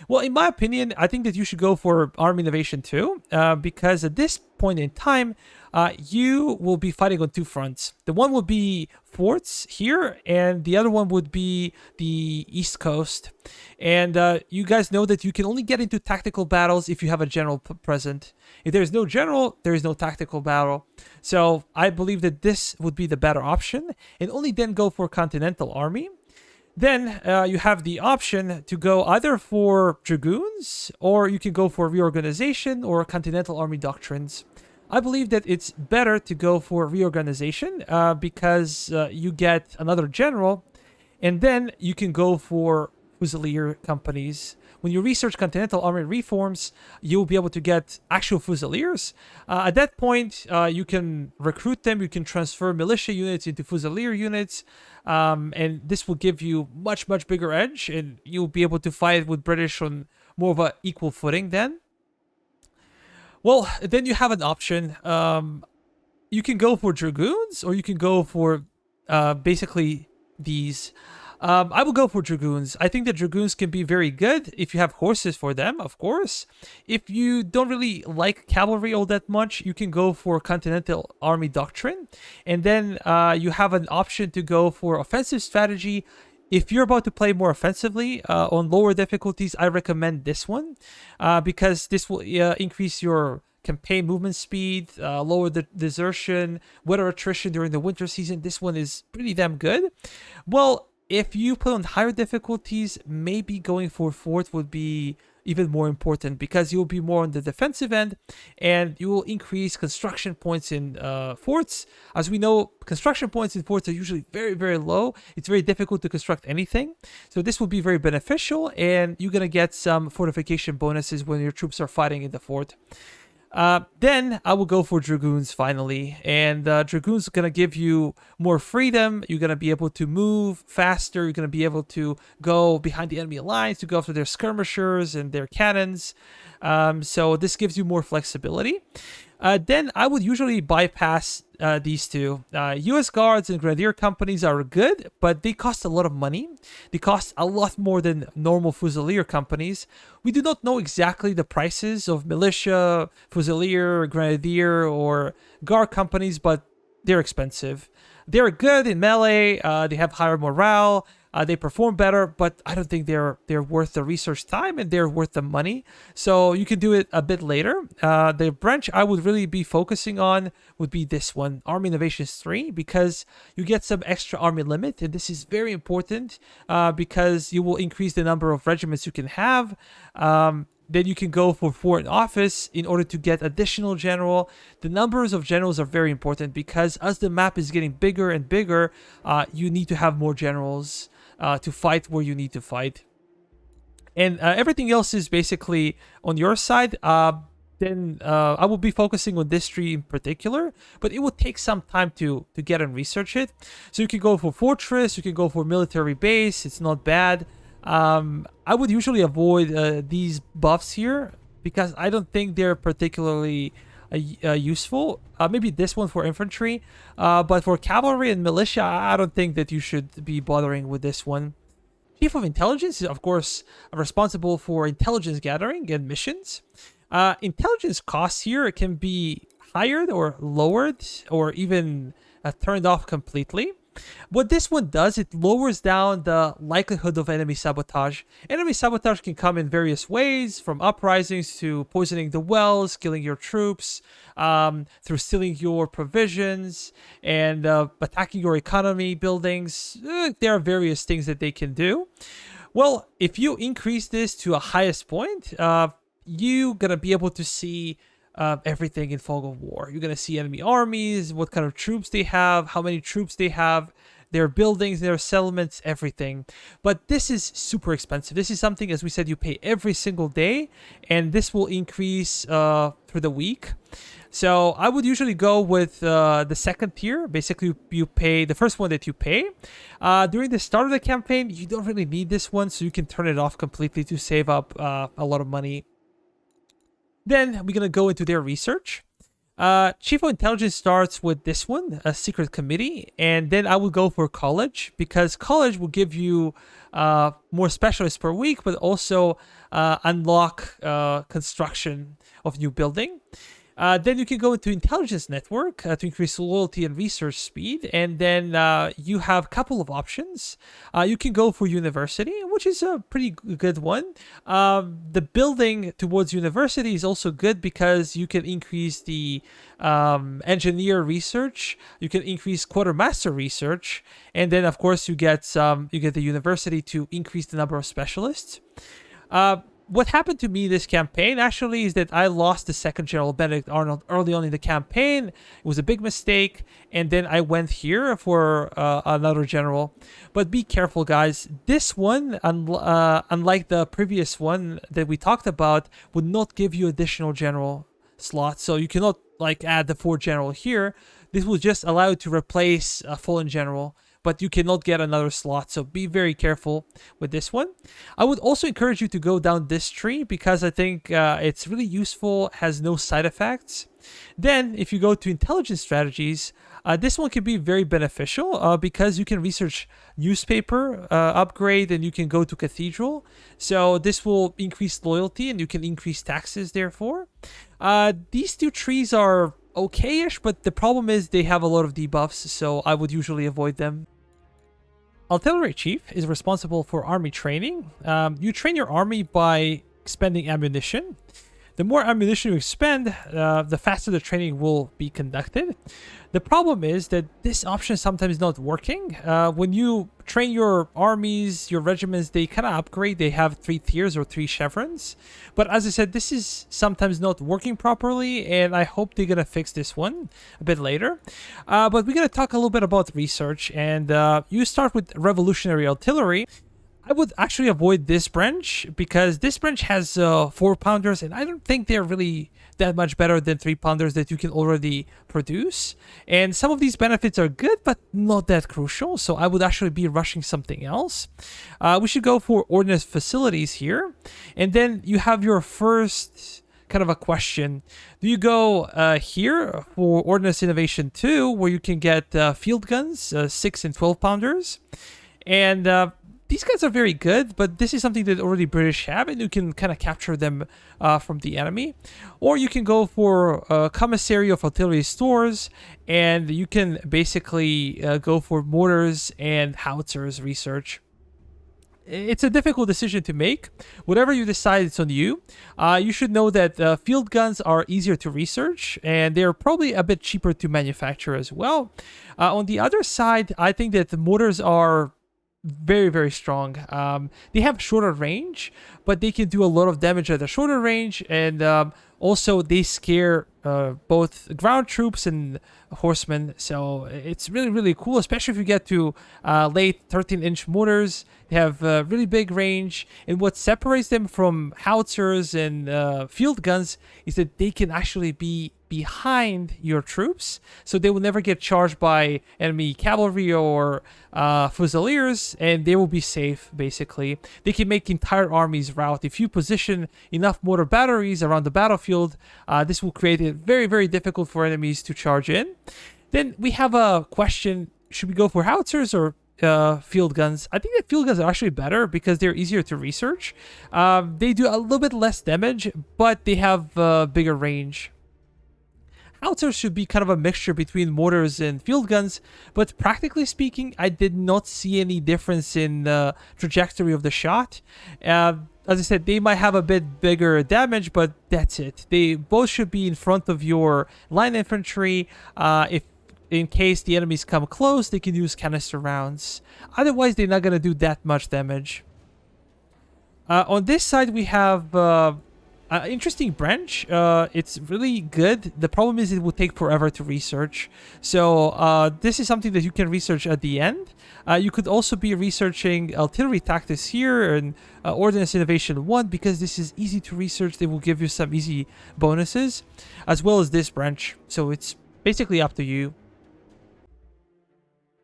Speaker 1: Well, in my opinion, I think that you should go for Army Innovation 2 because at this point in time, you will be fighting on two fronts. The one will be forts here, and the other one would be the East Coast. And you guys know that you can only get into tactical battles if you have a general present. If there's no general, there is no tactical battle. So I believe that this would be the better option, and only then go for Continental Army. Then you have the option to go either for Dragoons, or you can go for Reorganization or Continental Army Doctrines. I believe that it's better to go for Reorganization because you get another general, and then you can go for Fusilier companies. When you research Continental Army reforms, you'll be able to get actual Fusiliers. At that point, you can recruit them, you can transfer militia units into Fusilier units, and this will give you much bigger edge, and you'll be able to fight with British on more of an equal footing then. Well, then you have an option. You can go for Dragoons, or you can go for basically these. I will go for Dragoons. I think that Dragoons can be very good if you have horses for them, of course. If you don't really like cavalry all that much, you can go for Continental Army Doctrine. And then you have an option to go for offensive strategy. if you're about to play more offensively on lower difficulties, I recommend this one because this will increase your campaign movement speed, lower the desertion, weather attrition during the winter season. This one is pretty damn good. Well, if you put on higher difficulties, maybe going for fort would be even more important because you'll be more on the defensive end and you will increase construction points in forts. As we know, construction points in forts are usually very, very low. It's very difficult to construct anything. So this will be very beneficial and you're going to get some fortification bonuses when your troops are fighting in the fort. Then I will go for Dragoons finally, and Dragoons are going to give you more freedom. You're going to be able to move faster. You're going to be able to go behind the enemy lines to go after their skirmishers and their cannons. So this gives you more flexibility. Then I would usually bypass these two. US Guards and Grenadier companies are good, but they cost a lot of money. They cost a lot more than normal Fusilier companies. We do not know exactly the prices of militia, Fusilier, Grenadier, or Guard companies, but they're expensive. They're good in melee. They have higher morale. They perform better, but I don't think they're worth the research time and they're worth the money. So you can do it a bit later. The branch I would really be focusing on would be this one, Army Innovations 3, because you get some extra army limit, and this is very important because you will increase the number of regiments you can have. Then you can go for foreign office in order to get additional general. The numbers of generals are very important because as the map is getting bigger and bigger, you need to have more generals to fight where you need to fight. And everything else is basically on your side. Then I will be focusing on this tree in particular, but it will take some time to get and research it. So you can go for fortress, you can go for military base. It's not bad. I would usually avoid these buffs here because I don't think they're particularly useful. Maybe this one for infantry, but for cavalry and militia, I don't think that you should be bothering with this one. Chief of Intelligence is, of course, responsible for intelligence gathering and missions. Intelligence costs here can be higher or lowered or even turned off completely. What this one does, it lowers down the likelihood of enemy sabotage. Enemy sabotage can come in various ways, from uprisings to poisoning the wells, killing your troops, through stealing your provisions, and attacking your economy buildings. There are various things that they can do. Well, if you increase this to a highest point, you're going to be able to see everything in Fog of War. You're going to see enemy armies, what kind of troops they have, how many troops they have, their buildings, their settlements, everything. But this is super expensive. This is something, as we said, you pay every single day, and this will increase through the week. So I would usually go with the second tier. Basically, you pay the first one that you pay. During the start of the campaign, you don't really need this one, so you can turn it off completely to save up a lot of money. Then we're going to go into their research. Chief of Intelligence starts with this one, a secret committee. And then I will go for college because college will give you more specialists per week, but also unlock construction of new building. Then you can go into intelligence network to increase loyalty and research speed. And then you have a couple of options. You can go for university, which is a pretty good one. The building towards university is also good because you can increase the engineer research. You can increase quartermaster research. And then, of course, you get the university to increase the number of specialists. What happened to me this campaign actually is that I lost the second General Benedict Arnold early on in the campaign. It was a big mistake, and then I went here for another general. But be careful, guys. This one, unlike the previous one that we talked about, would not give you additional general slots. So you cannot add the 4th general here. This will just allow you to replace a fallen general, but you cannot get another slot, so be very careful with this one. I would also encourage you to go down this tree because I think it's really useful, has no side effects. Then, if you go to intelligence strategies, this one can be very beneficial because you can research newspaper upgrade and you can go to cathedral. So this will increase loyalty and you can increase taxes, therefore. These two trees are okay-ish, but the problem is they have a lot of debuffs, so I would usually avoid them. Artillery Chief is responsible for army training. You train your army by expending ammunition. The more ammunition you expend, the faster the training will be conducted. The problem is that this option is sometimes not working. When you train your armies, your regiments, they kind of upgrade. They have 3 tiers or 3 chevrons. But as I said, this is sometimes not working properly, and I hope they're going to fix this one a bit later. But we're going to talk a little bit about research, and you start with revolutionary artillery. I would actually avoid this branch because this branch has 4-pounders, and I don't think they're really that much better than 3-pounders that you can already produce. And some of these benefits are good, but not that crucial. So I would actually be rushing something else. We should go for ordnance facilities here. And then you have your first kind of a question. Do you go here for Ordnance Innovation 2, where you can get field guns, 6 and 12-pounders? And these guys are very good, but this is something that already British have, and you can kind of capture them from the enemy. Or you can go for Commissary of Artillery Stores, and you can basically go for mortars and howitzers research. It's a difficult decision to make. Whatever you decide, it's on you. You should know that field guns are easier to research, and they're probably a bit cheaper to manufacture as well. On the other side, I think that the mortars are very, very strong. They have shorter range, but they can do a lot of damage at a shorter range, and also they scare both ground troops and horsemen. So it's really, really cool, especially if you get to late 13-inch mortars. They have really big range, and what separates them from howitzers and field guns is that they can actually be behind your troops, so they will never get charged by enemy cavalry or fusiliers, and they will be safe. Basically, they can make entire armies rout. If you position enough mortar batteries around the battlefield, this will create it very, very difficult for enemies to charge in. Then we have a question: should we go for howitzers or field guns? I think that field guns are actually better because they're easier to research. They do a little bit less damage, but they have bigger range. Howitzers should be kind of a mixture between mortars and field guns, but practically speaking, I did not see any difference in the trajectory of the shot. As I said, they might have a bit bigger damage, but that's it. They both should be in front of your line infantry. If in case the enemies come close, they can use canister rounds. Otherwise, they're not going to do that much damage. On this side, we have interesting branch. It's really good. The problem is it will take forever to research. So this is something that you can research at the end. You could also be researching artillery tactics here and Ordnance Innovation 1, because this is easy to research. They will give you some easy bonuses, as well as this branch. So it's basically up to you.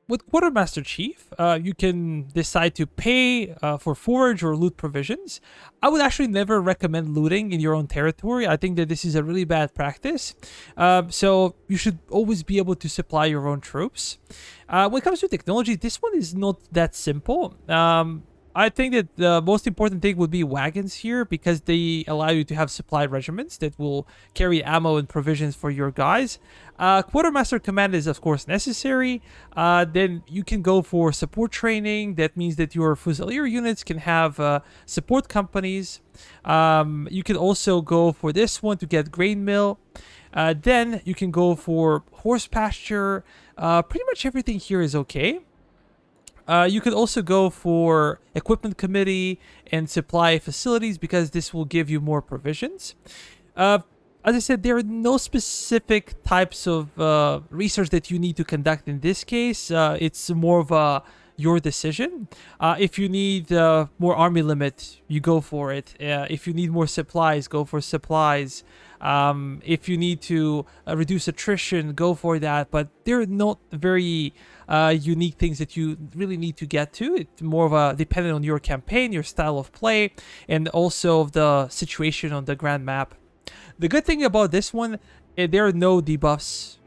Speaker 1: With Quartermaster Chief, you can decide to pay for forage or loot provisions. I would actually never recommend looting in your own territory. I think that this is a really bad practice. So you should always be able to supply your own troops. When it comes to technology, this one is not that simple. I think that the most important thing would be wagons here, because they allow you to have supply regiments that will carry ammo and provisions for your guys. Quartermaster command is of course necessary. Then you can go for support training. That means that your fusilier units can have support companies. You can also go for this one to get grain mill. Then you can go for horse pasture. Pretty much everything here is okay. You could also go for equipment committee and supply facilities, because this will give you more provisions. As I said, there are no specific types of research that you need to conduct in this case. It's more of your decision. If you need more army limit, you go for it. If you need more supplies, go for supplies. If you need to reduce attrition, go for that. But they're not very unique things that you really need to get to. It's more of a dependent on your campaign, your style of play, and also of the situation on the grand map. The good thing about this one, there are no debuffs.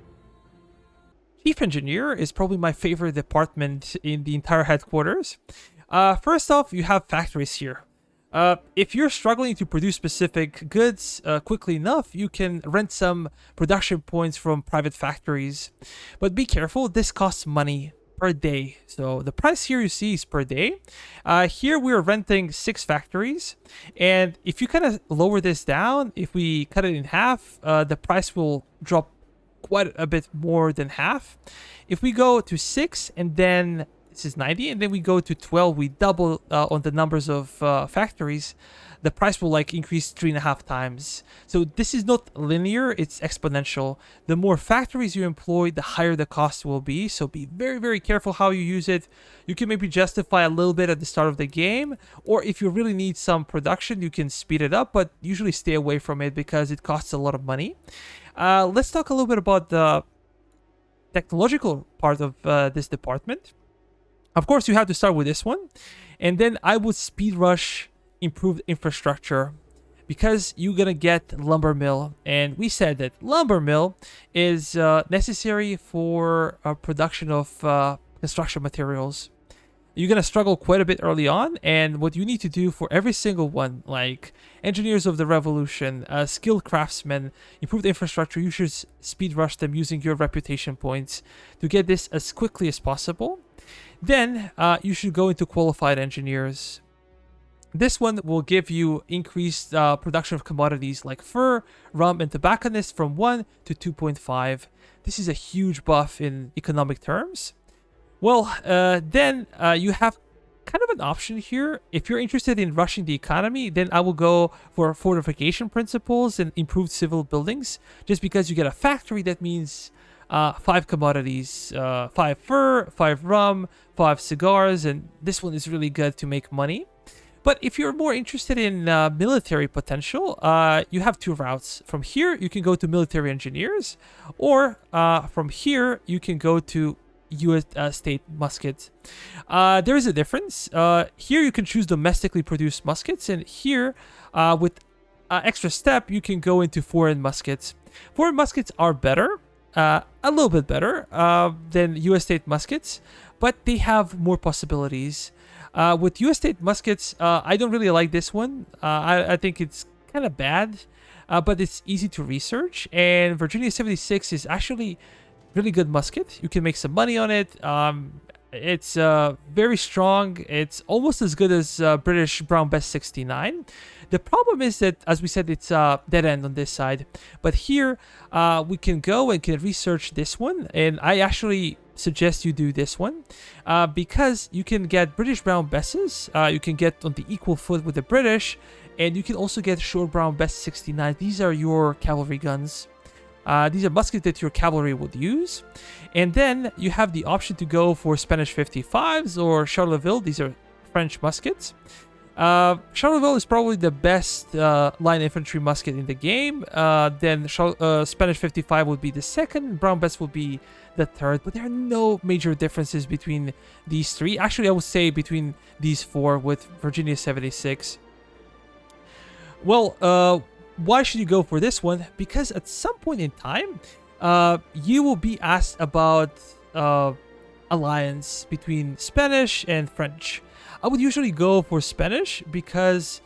Speaker 1: Chief Engineer is probably my favorite department in the entire headquarters. First off, you have factories here. If you're struggling to produce specific goods quickly enough, you can rent some production points from private factories. But be careful, this costs money. per day. So the price here you see is per day. Here we're renting 6 factories, and if you kind of lower this down, if we cut it in half, the price will drop quite a bit more than half. If we go to 6 and then this is 90, and then we go to 12, we double on the numbers of factories, the price will like increase 3.5 times. So this is not linear, it's exponential. The more factories you employ, the higher the cost will be. So be very, very careful how you use it. You can maybe justify a little bit at the start of the game, or if you really need some production, you can speed it up, but usually stay away from it because it costs a lot of money. Let's talk a little bit about the technological part of this department. Of course, you have to start with this one, and then I would speed rush improved infrastructure, because you're gonna get lumber mill, and we said that lumber mill is necessary for production of construction materials. You're gonna struggle quite a bit early on, and what you need to do for every single one, like engineers of the revolution, skilled craftsmen, improved infrastructure, you should speed rush them using your reputation points to get this as quickly as possible. Then you should go into qualified engineers. This one will give you increased production of commodities like fur, rum, and tobacconist from 1 to 2.5. This is a huge buff in economic terms. Well, then you have kind of an option here. If you're interested in rushing the economy, then I will go for fortification principles and improved civil buildings. Just because you get a factory, that means 5 commodities, 5 fur, 5 rum, 5 cigars, and this one is really good to make money. But if you're more interested in military potential, you have 2 routes. From here, you can go to military engineers, or from here, you can go to U.S. State muskets. There is a difference. Here, you can choose domestically produced muskets, and here, with extra step, you can go into foreign muskets. Foreign muskets are better, a little bit better than U.S. State muskets, but they have more possibilities. With U.S. State muskets, I don't really like this one. I think it's kind of bad, but it's easy to research. And Virginia 76 is actually really good musket. You can make some money on it. It's very strong. It's almost as good as British Brown Bess 69. The problem is that, as we said, it's dead end on this side. But here, we can go and can research this one. And I actually suggest you do this one because you can get British Brown Besses. You can get on the equal foot with the British. And you can also get Short Brown Bess 69. These are your cavalry guns. These are muskets that your cavalry would use. And then you have the option to go for Spanish 55s or Charleville. These are French muskets. Charleville is probably the best line infantry musket in the game. Then Spanish 55 would be the second. Brown Bess would be the third. But there are no major differences between these 3. Actually, I would say between these 4 with Virginia 76. Well, why should you go for this one? Because at some point in time, you will be asked about alliance between Spanish and French. I would usually go for Spanish because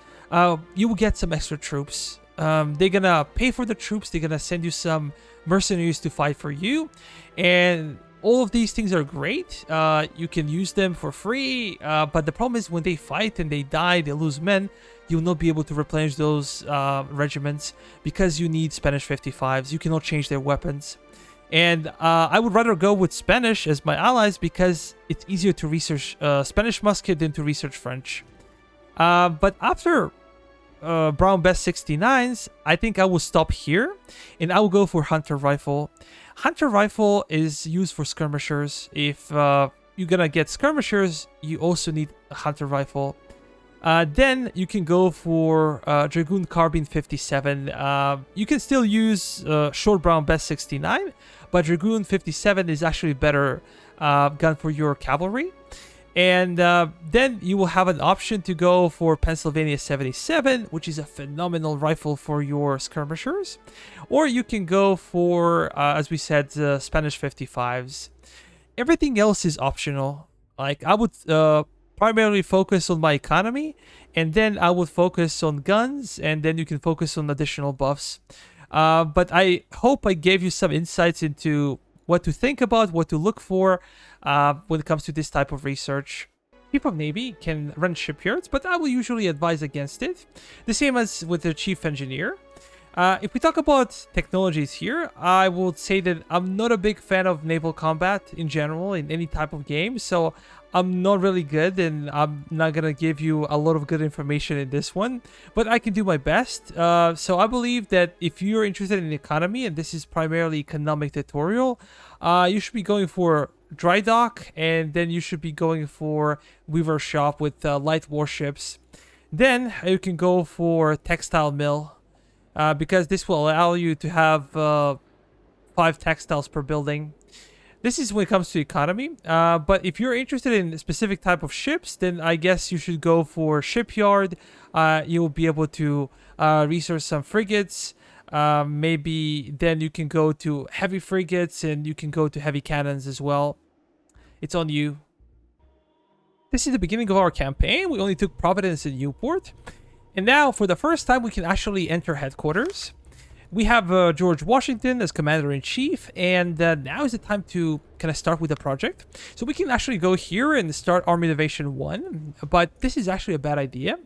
Speaker 1: you will get some extra troops. They're gonna pay for the troops. They're gonna send you some mercenaries to fight for you. And all of these things are great. You can use them for free. But the problem is when they fight and they die, they lose men, you'll not be able to replenish those regiments because you need Spanish 55s. You cannot change their weapons. And I would rather go with Spanish as my allies because it's easier to research Spanish musket than to research French. But after Brown Bess 69s, I think I will stop here and I will go for Hunter Rifle. Hunter Rifle is used for skirmishers. If you're gonna get skirmishers, you also need a Hunter Rifle. Then you can go for Dragoon Carbine 57. You can still use Short Brown Bess 69, but Dragoon 57 is actually better gun for your cavalry. And then you will have an option to go for Pennsylvania 77, which is a phenomenal rifle for your skirmishers. Or you can go for, as we said, Spanish 55s. Everything else is optional. Like, I would primarily focus on my economy, and then I would focus on guns, and then you can focus on additional buffs. But I hope I gave you some insights into what to think about, what to look for when it comes to this type of research. Chief of Navy can run shipyards, but I will usually advise against it. The same as with the Chief Engineer. If we talk about technologies here, I would say that I'm not a big fan of naval combat in general in any type of game, so I'm not really good, and I'm not gonna give you a lot of good information in this one, but I can do my best. So I believe that if you're interested in economy, and this is primarily economic tutorial, you should be going for dry dock, and then you should be going for weaver shop with light warships. Then you can go for textile mill, because this will allow you to have 5 textiles per building. This is when it comes to economy, but if you're interested in a specific type of ships, then I guess you should go for shipyard. You will be able to research some frigates. Maybe then you can go to heavy frigates, and you can go to heavy cannons as well. It's on you. This is the beginning of our campaign. We only took Providence and Newport. And now, for the first time, we can actually enter headquarters. We have George Washington as Commander-in-Chief, and now is the time to kind of start with the project. So we can actually go here and start Army Innovation 1, but this is actually a bad idea.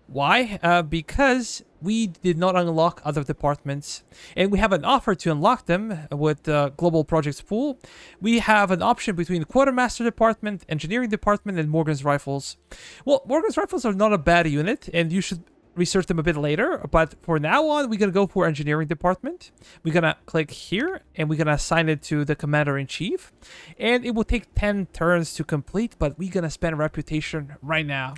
Speaker 1: Why? Because we did not unlock other departments, and we have an offer to unlock them with Global Projects Pool. We have an option between the Quartermaster Department, Engineering Department, and Morgan's Rifles. Well, Morgan's Rifles are not a bad unit, and you should research them a bit later, but for now on, we're gonna go for Engineering Department. We're gonna click here, and we're gonna assign it to the Commander-in-Chief, and it will take 10 turns to complete, but we're gonna spend Reputation right now.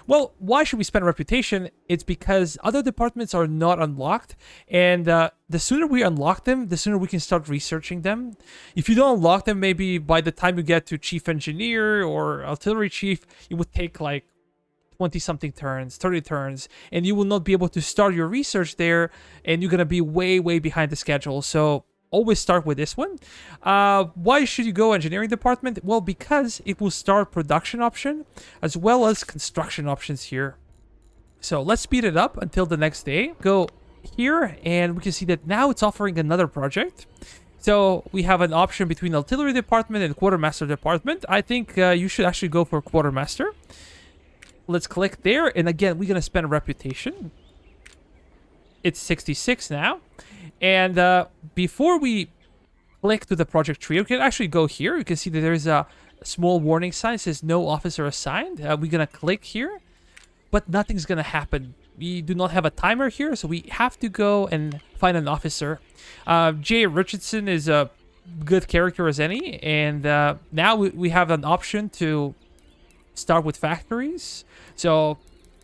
Speaker 1: Well, why should we spend Reputation? It's because other departments are not unlocked, and the sooner we unlock them, the sooner we can start researching them. If you don't unlock them, maybe by the time you get to Chief Engineer or Artillery Chief, it would take like 20-something turns, 30 turns, and you will not be able to start your research there, and you're going to be way, way behind the schedule. So always start with this one. Why should you go Engineering Department? Well, because it will start production option as well as construction options here. So let's speed it up until the next day. Go here, and we can see that now it's offering another project. So we have an option between Artillery Department and Quartermaster Department. I think you should actually go for Quartermaster. Let's click there, and again, we're going to spend Reputation. It's 66 now. And before we click to the project tree, we can actually go here. You can see that there's a small warning sign that says no officer assigned. We're going to click here, but nothing's going to happen. We do not have a timer here, so we have to go and find an officer. Jay Richardson is a good character as any, and now we have an option to start with factories. So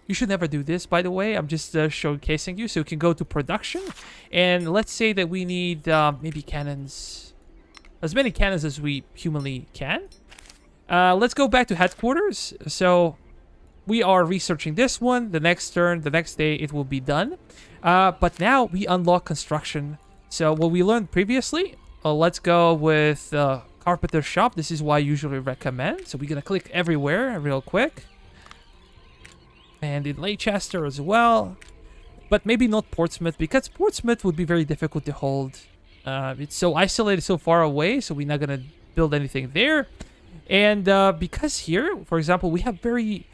Speaker 1: you should never do this, by the way. I'm just showcasing you. So you can go to production, and let's say that we need maybe cannons, as many cannons as we humanly can. Let's go back to headquarters. So we are researching this one. The next turn, the next day, it will be done. But now we unlock construction. So what we learned previously, let's go with Carpenter Shop. This is what I usually recommend. So we're going to click everywhere real quick. And in Leicester as well. But maybe not Portsmouth, because Portsmouth would be very difficult to hold. It's so isolated, so far away, so we're not going to build anything there. And because here, for example, we have very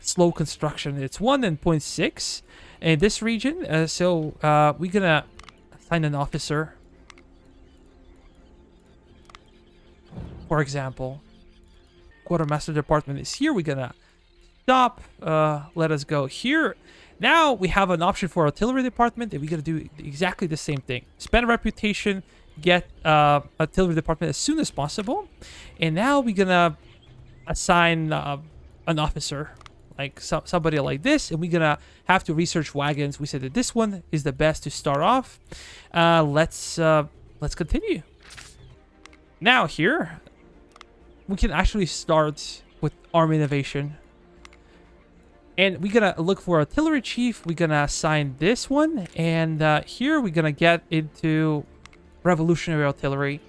Speaker 1: slow construction. It's 1.6 in this region. So we're going to assign an officer. For example, Quartermaster Department is here. We're going to stop. Let us go here. Now we have an option for Artillery Department, and we're going to do exactly the same thing. Spend Reputation, get Artillery Department as soon as possible. And now we're going to assign an officer, like somebody like this, and we're going to have to research wagons. We said that this one is the best to start off. Let's continue. Now here, we can actually start with Army Innovation. And we're going to look for Artillery Chief. We're going to assign this one. And here we're going to get into Revolutionary Artillery.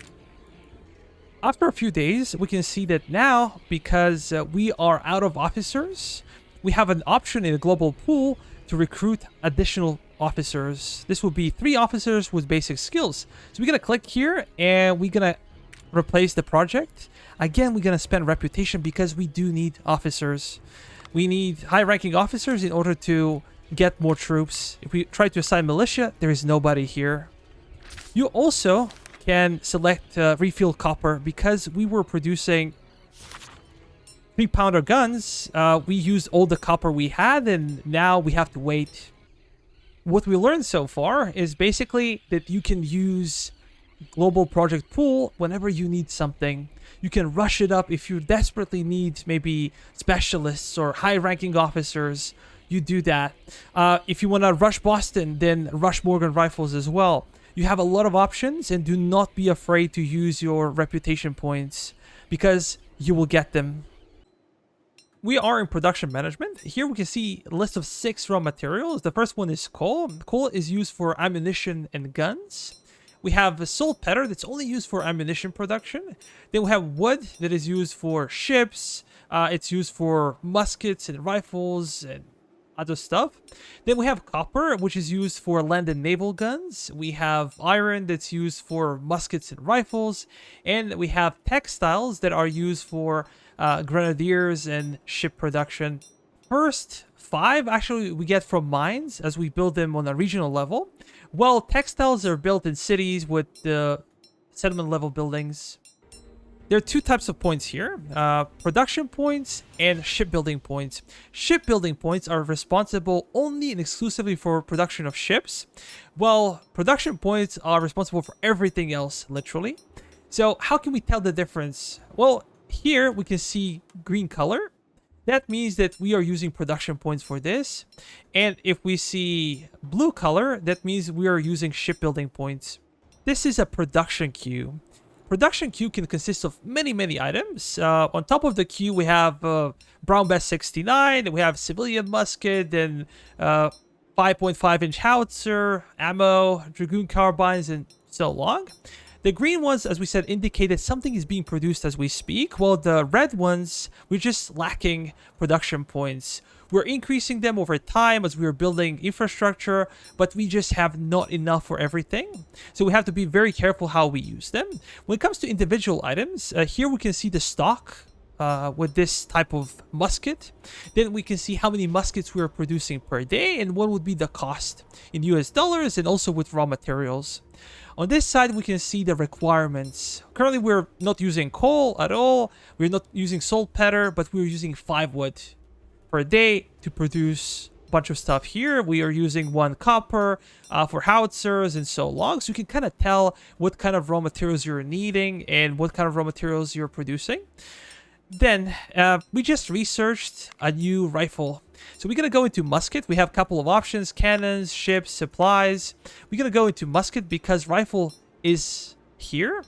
Speaker 1: After a few days, we can see that now, because we are out of officers, we have an option in the global pool to recruit additional officers. This will be 3 officers with basic skills. So we're going to click here, and we're going to replace the project, again, we're going to spend reputation because we do need officers. We need high-ranking officers in order to get more troops. If we try to assign militia, there is nobody here. You also can select refuel copper because we were producing 3-pounder guns. We used all the copper we had, and now we have to wait. What we learned so far is basically that you can use global project pool whenever you need something. You can rush it up if you desperately need maybe specialists or high-ranking officers. You do that. If you want to rush Boston, then rush Morgan Rifles as well. You have a lot of options, and do not be afraid to use your reputation points because you will get them. We are in production management. Here we can see a list of 6 raw materials. The first one is coal. Coal is used for ammunition and guns. We have saltpeter that's only used for ammunition production. Then we have wood that is used for ships. It's used for muskets and rifles and other stuff. Then we have copper, which is used for land and naval guns. We have iron that's used for muskets and rifles. And we have textiles that are used for grenadiers and ship production. First 5 actually we get from mines as we build them on a regional level, while textiles are built in cities with the settlement level buildings. There are 2 types of points here, production points and shipbuilding points. Shipbuilding points are responsible only and exclusively for production of ships, while production points are responsible for everything else, literally. So how can we tell the difference? Well, here we can see green color. That means that we are using production points for this. And if we see blue color, that means we are using shipbuilding points. This is a production queue. Production queue can consist of many items. On top of the queue, we have Brown Bess 69, we have civilian musket, then 5.5-inch howitzer, ammo, dragoon carbines, and so on. The green ones, as we said, indicate that something is being produced as we speak, while the red ones, we're just lacking production points. We're increasing them over time as we are building infrastructure, but we just have not enough for everything. So we have to be very careful how we use them. When it comes to individual items, here we can see the stock with this type of musket. Then we can see how many muskets we are producing per day and what would be the cost in US dollars and also with raw materials. On this side, we can see the requirements. Currently, we're not using coal at all. We're not using saltpeter, but we're using 5 wood per day to produce a bunch of stuff here. We are using 1 copper for howitzers and so on. So you can kind of tell what kind of raw materials you're needing and what kind of raw materials you're producing. Then we just researched a new rifle. So we're going to go into musket. We have a couple of options: cannons, ships, supplies. We're going to go into musket because rifle is here.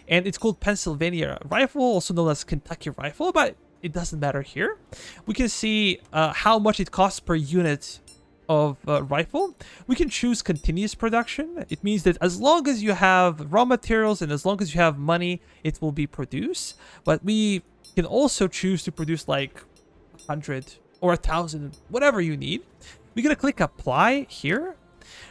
Speaker 1: And it's called Pennsylvania rifle, also known as Kentucky rifle, but it doesn't matter here. We can see how much it costs per unit of rifle. We can choose continuous production. It means that as long as you have raw materials and as long as you have money, it will be produced. But we can also choose to produce like 100 or 1,000, whatever you need. We're gonna click apply here,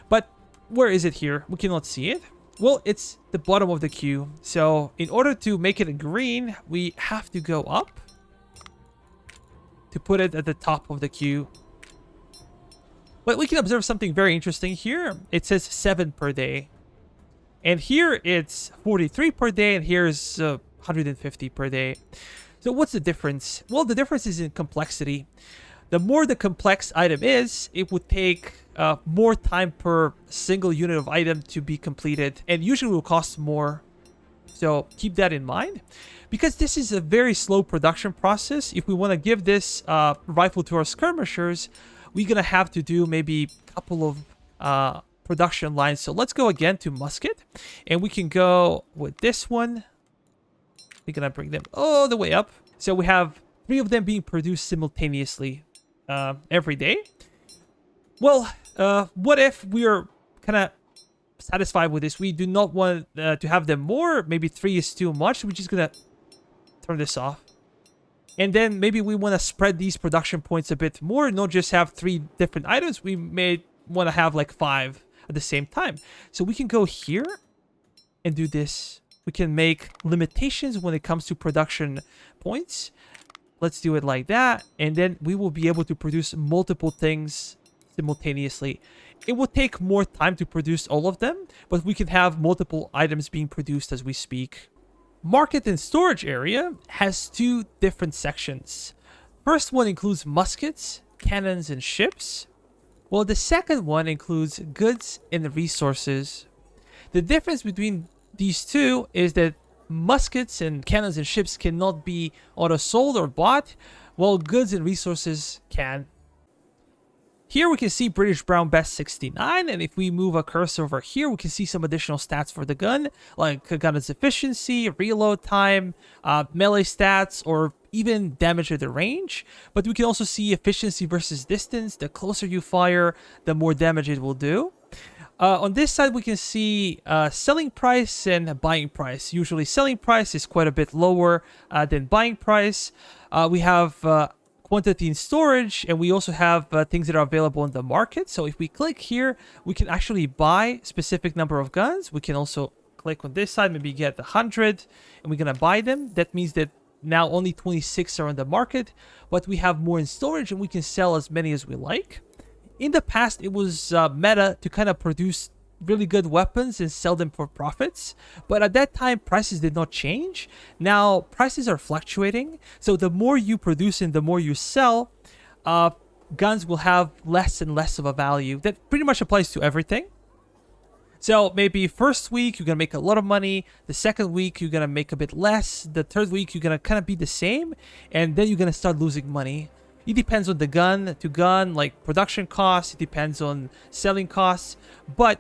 Speaker 1: but where is it here? We cannot see it. Well, it's the bottom of the queue. So in order to make it green, we have to go up to put it at the top of the queue. But we can observe something very interesting here. It says 7 per day. And here it's 43 per day, and here's 150 per day. So what's the difference? Well, the difference is in complexity. The more the complex item is, it would take more time per single unit of item to be completed, and usually will cost more. So keep that in mind. Because this is a very slow production process, if we want to give this rifle to our skirmishers, we're going to have to do maybe a couple of production lines. So let's go again to musket, and we can go with this one. We're going to bring them all the way up. So we have 3 of them being produced simultaneously every day. Well, what if we are kind of satisfied with this? We do not want to have them more. Maybe 3 is too much. We're just going to turn this off. And then maybe we want to spread these production points a bit more, not just have 3 different items. We may want to have like 5 at the same time. So we can go here and do this. we can make limitations when it comes to production points. Let's do it like that, and then we will be able to produce multiple things simultaneously. It will take more time to produce all of them, but we can have multiple items being produced as we speak. Market and storage area has two different sections. First one includes muskets, cannons, and ships, while the second one includes goods and resources. The difference between these two is that muskets and cannons and ships cannot be auto-sold or bought, while goods and resources can. Here we can see British Brown Best 69, and if we move a cursor over here, we can see some additional stats for the gun, like gun's efficiency, reload time, melee stats, or even damage at the range. But we can also see efficiency versus distance. The closer you fire, the more damage it will do. On this side, we can see selling price and buying price. Usually selling price is quite a bit lower than buying price. We have quantity in storage, and we also have things that are available in the market. So if we click here, we can actually buy specific number of guns. We can also click on this side, maybe get 100, and we're gonna buy them. That means that now only 26 are on the market, but we have more in storage, and we can sell as many as we like. In the past, it was meta to kind of produce really good weapons and sell them for profits, but at that time prices did not change. Now prices are fluctuating, so the more you produce and the more you sell, guns will have less and less of a value. That pretty much applies to everything. So maybe first week you're gonna make a lot of money, the second week you're gonna make a bit less, the third week you're gonna kind of be the same, and then you're gonna start losing money. It depends on the gun to gun, like production costs, it depends on selling costs, but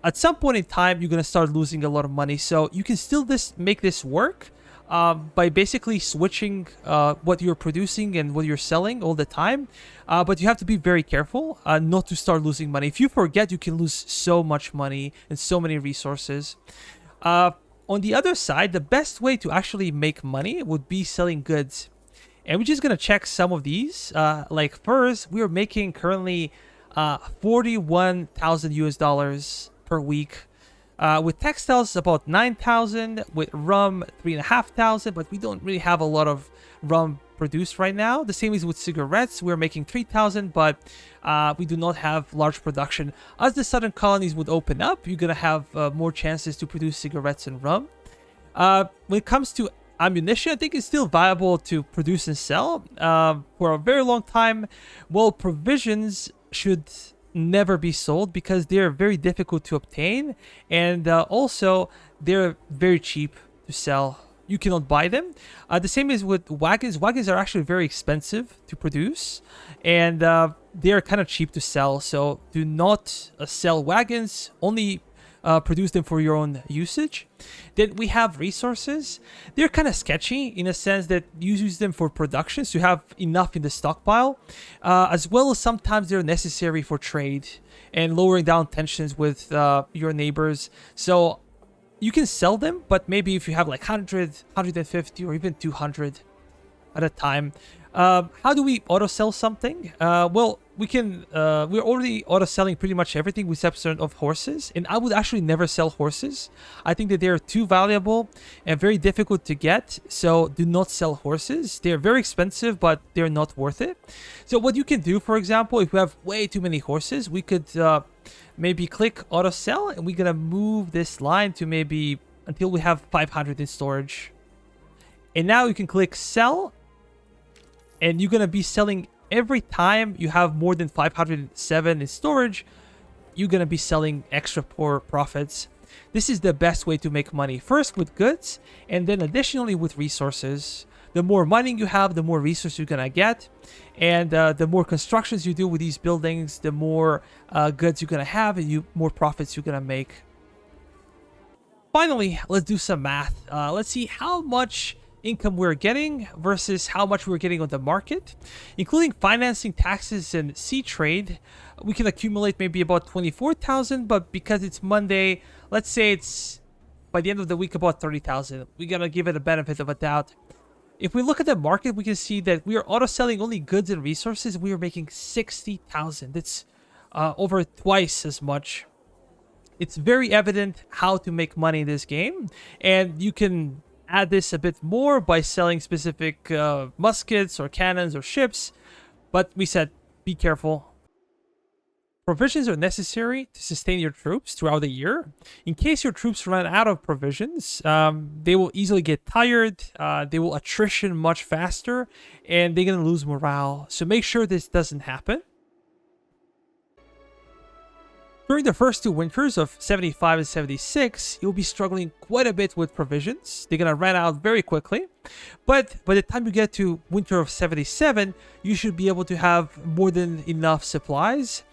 Speaker 1: at some point in time, you're going to start losing a lot of money. So you can still make this work by basically switching what you're producing and what you're selling all the time. But you have to be very careful not to start losing money. If you forget, you can lose so much money and so many resources. On the other side, the best way to actually make money would be selling goods. And we're just going to check some of these. Like first, we are making currently 41,000 US dollars per week. With textiles, about 9,000. With rum, 3,500. But we don't really have a lot of rum produced right now. The same is with cigarettes. We're making 3,000, but we do not have large production. As the southern colonies would open up, you're gonna have more chances to produce cigarettes and rum. When it comes to ammunition, I think it's still viable to produce and sell for a very long time. Well, provisions should never be sold because they're very difficult to obtain, and also they're very cheap to sell. You cannot buy them. The same is with wagons. Wagons are actually very expensive to produce, and they're kind of cheap to sell. So do not sell wagons. Only produce them for your own usage. Then we have resources. They're kind of sketchy in a sense that you use them for productions to have enough in the stockpile, as well as sometimes they're necessary for trade and lowering down tensions with your neighbors. So you can sell them, but maybe if you have like 100, 150, or even 200 at a time. How do we auto sell something? Well, we can. We're already auto selling pretty much everything with exception of horses, and I would actually never sell horses. I think that they are too valuable and very difficult to get. So do not sell horses. They're very expensive, but they're not worth it. So what you can do, for example, if we have way too many horses, we could maybe click auto sell, and we're gonna move this line to maybe until we have 500 in storage. And now you can click sell. And you're going to be selling every time you have more than 507 in storage. You're going to be selling extra for profits. This is the best way to make money. First with goods, and then additionally with resources. The more mining you have, the more resources you're going to get. And the more constructions you do with these buildings, the more goods you're going to have, and more profits you're going to make. Finally, let's do some math. Let's see how much income we're getting versus how much we're getting on the market. Including financing, taxes, and sea trade, we can accumulate maybe about 24,000, but because it's Monday, let's say it's by the end of the week about 30,000. We gotta give it a benefit of a doubt. If we look at the market, we can see that we are auto selling only goods and resources. We are making 60,000. That's over twice as much. it's very evident how to make money in this game, and you can add this a bit more by selling specific muskets or cannons or ships, but we said be careful. Provisions are necessary to sustain your troops throughout the year. In case your troops run out of provisions, they will easily get tired, they will attrition much faster, and they're going to lose morale. So make sure this doesn't happen. During the first 2 winters of 75 and 76, you'll be struggling quite a bit with provisions. They're going to run out very quickly. But by the time you get to winter of 77, you should be able to have more than enough supplies.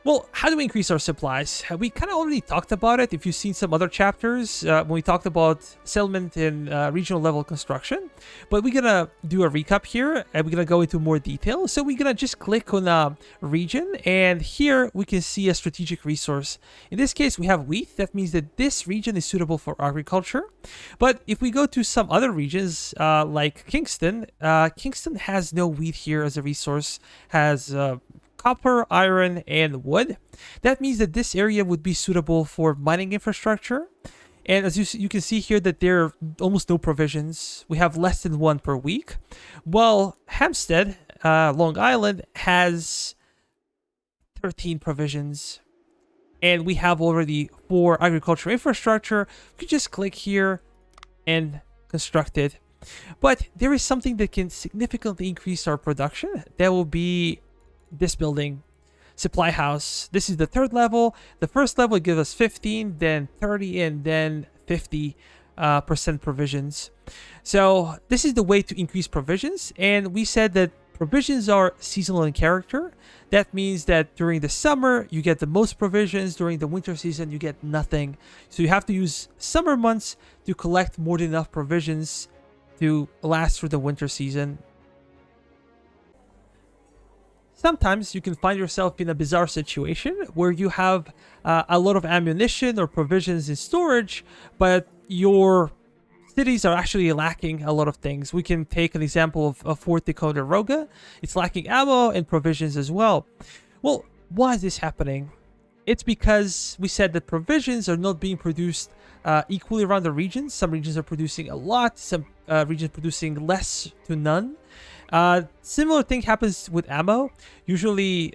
Speaker 1: Well, how do we increase our supplies? We kind of already talked about it if you've seen some other chapters when we talked about settlement and regional level construction. But we're going to do a recap here and we're going to go into more detail. So we're going to just click on a region, and here we can see a strategic resource. In this case, we have wheat. That means that this region is suitable for agriculture. But if we go to some other regions like Kingston, Kingston has no wheat here as a resource, has copper, iron, and wood. That means that this area would be suitable for mining infrastructure. And as you can see here that there are almost no provisions. We have less than 1 per week. While Hampstead, Long Island, has 13 provisions. And we have already 4 agricultural infrastructure. We can just click here and construct it. But there is something that can significantly increase our production. That will be this building, supply house. This is the 3rd level. The first level gives us 15, then 30, and then 50% provisions. So this is the way to increase provisions. And we said that provisions are seasonal in character. That means that during the summer you get the most provisions. During the winter season you get nothing. So you have to use summer months to collect more than enough provisions to last through the winter season. Sometimes you can find yourself in a bizarre situation where you have a lot of ammunition or provisions in storage, but your cities are actually lacking a lot of things. We can take an example of Fort Ticonderoga. It's lacking ammo and provisions as well. Well, why is this happening? It's because we said that provisions are not being produced equally around the regions. Some regions are producing a lot, some regions producing less to none. Similar thing happens with ammo. Usually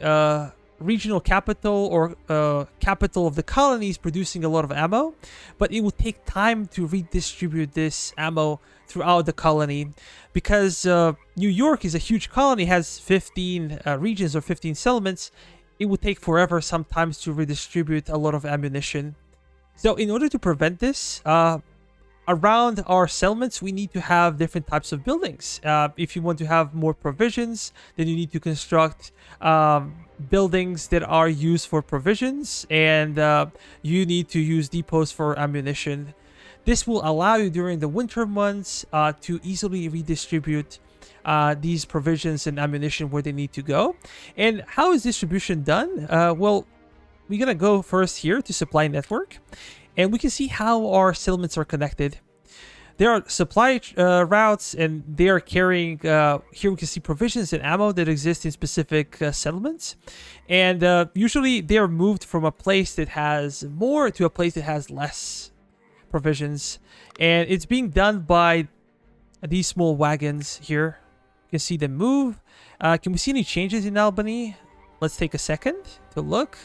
Speaker 1: regional capital or capital of the colony is producing a lot of ammo, but it will take time to redistribute this ammo throughout the colony, because New York is a huge colony, has 15 regions or 15 settlements. It would take forever sometimes to redistribute a lot of ammunition. So in order to prevent this, around our settlements, we need to have different types of buildings. If you want to have more provisions, then you need to construct buildings that are used for provisions, and you need to use depots for ammunition. This will allow you during the winter months to easily redistribute these provisions and ammunition where they need to go. And how is distribution done? Well, we're gonna go first here to supply network, and we can see how our settlements are connected. There are supply routes, and they are carrying, here we can see provisions and ammo that exist in specific settlements. And usually they are moved from a place that has more to a place that has less provisions. And it's being done by these small wagons here. You can see them move. Can we see any changes in Albany? Let's take a second to look.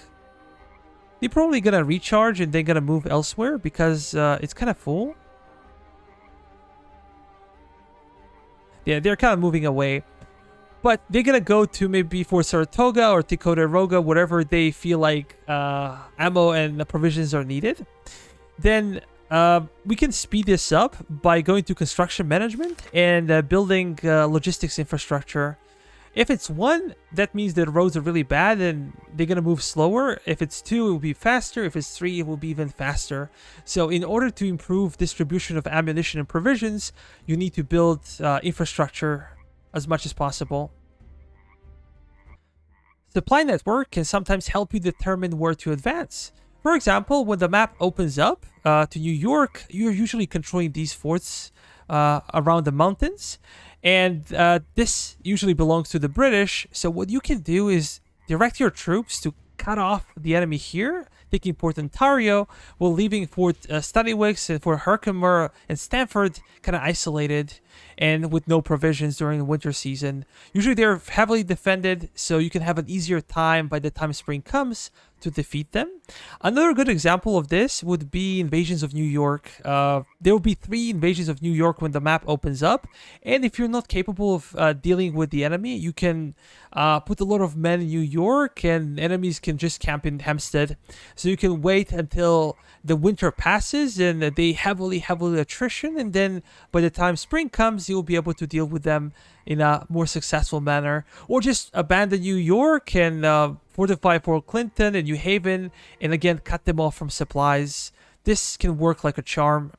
Speaker 1: They're probably going to recharge and then going to move elsewhere because it's kind of full. Yeah, they're kind of moving away. But they're going to go to maybe Fort Saratoga or Ticonderoga, wherever they feel like ammo and provisions are needed. Then we can speed this up by going to construction management and building logistics infrastructure. If it's 1, that means that roads are really bad and they're going to move slower. If it's 2, it will be faster. If it's 3, it will be even faster. So in order to improve distribution of ammunition and provisions, you need to build infrastructure as much as possible. Supply network can sometimes help you determine where to advance. For example, when the map opens up to New York, you're usually controlling these forts around the mountains. And this usually belongs to the British. So what you can do is direct your troops to cut off the enemy here. taking Port Ontario, while leaving Fort Stanwix and Fort Herkimer and Stanford kind of isolated and with no provisions during the winter season. Usually they're heavily defended, so you can have an easier time by the time spring comes to defeat them. Another good example of this would be invasions of New York. There will be 3 invasions of New York when the map opens up, and if you're not capable of dealing with the enemy, you can put a lot of men in New York, and enemies can just camp in Hempstead. So you can wait until the winter passes and they heavily attrition, and then by the time spring comes, you'll be able to deal with them in a more successful manner. Or just abandon New York and fortify Fort Clinton and New Haven, and again cut them off from supplies. This can work like a charm.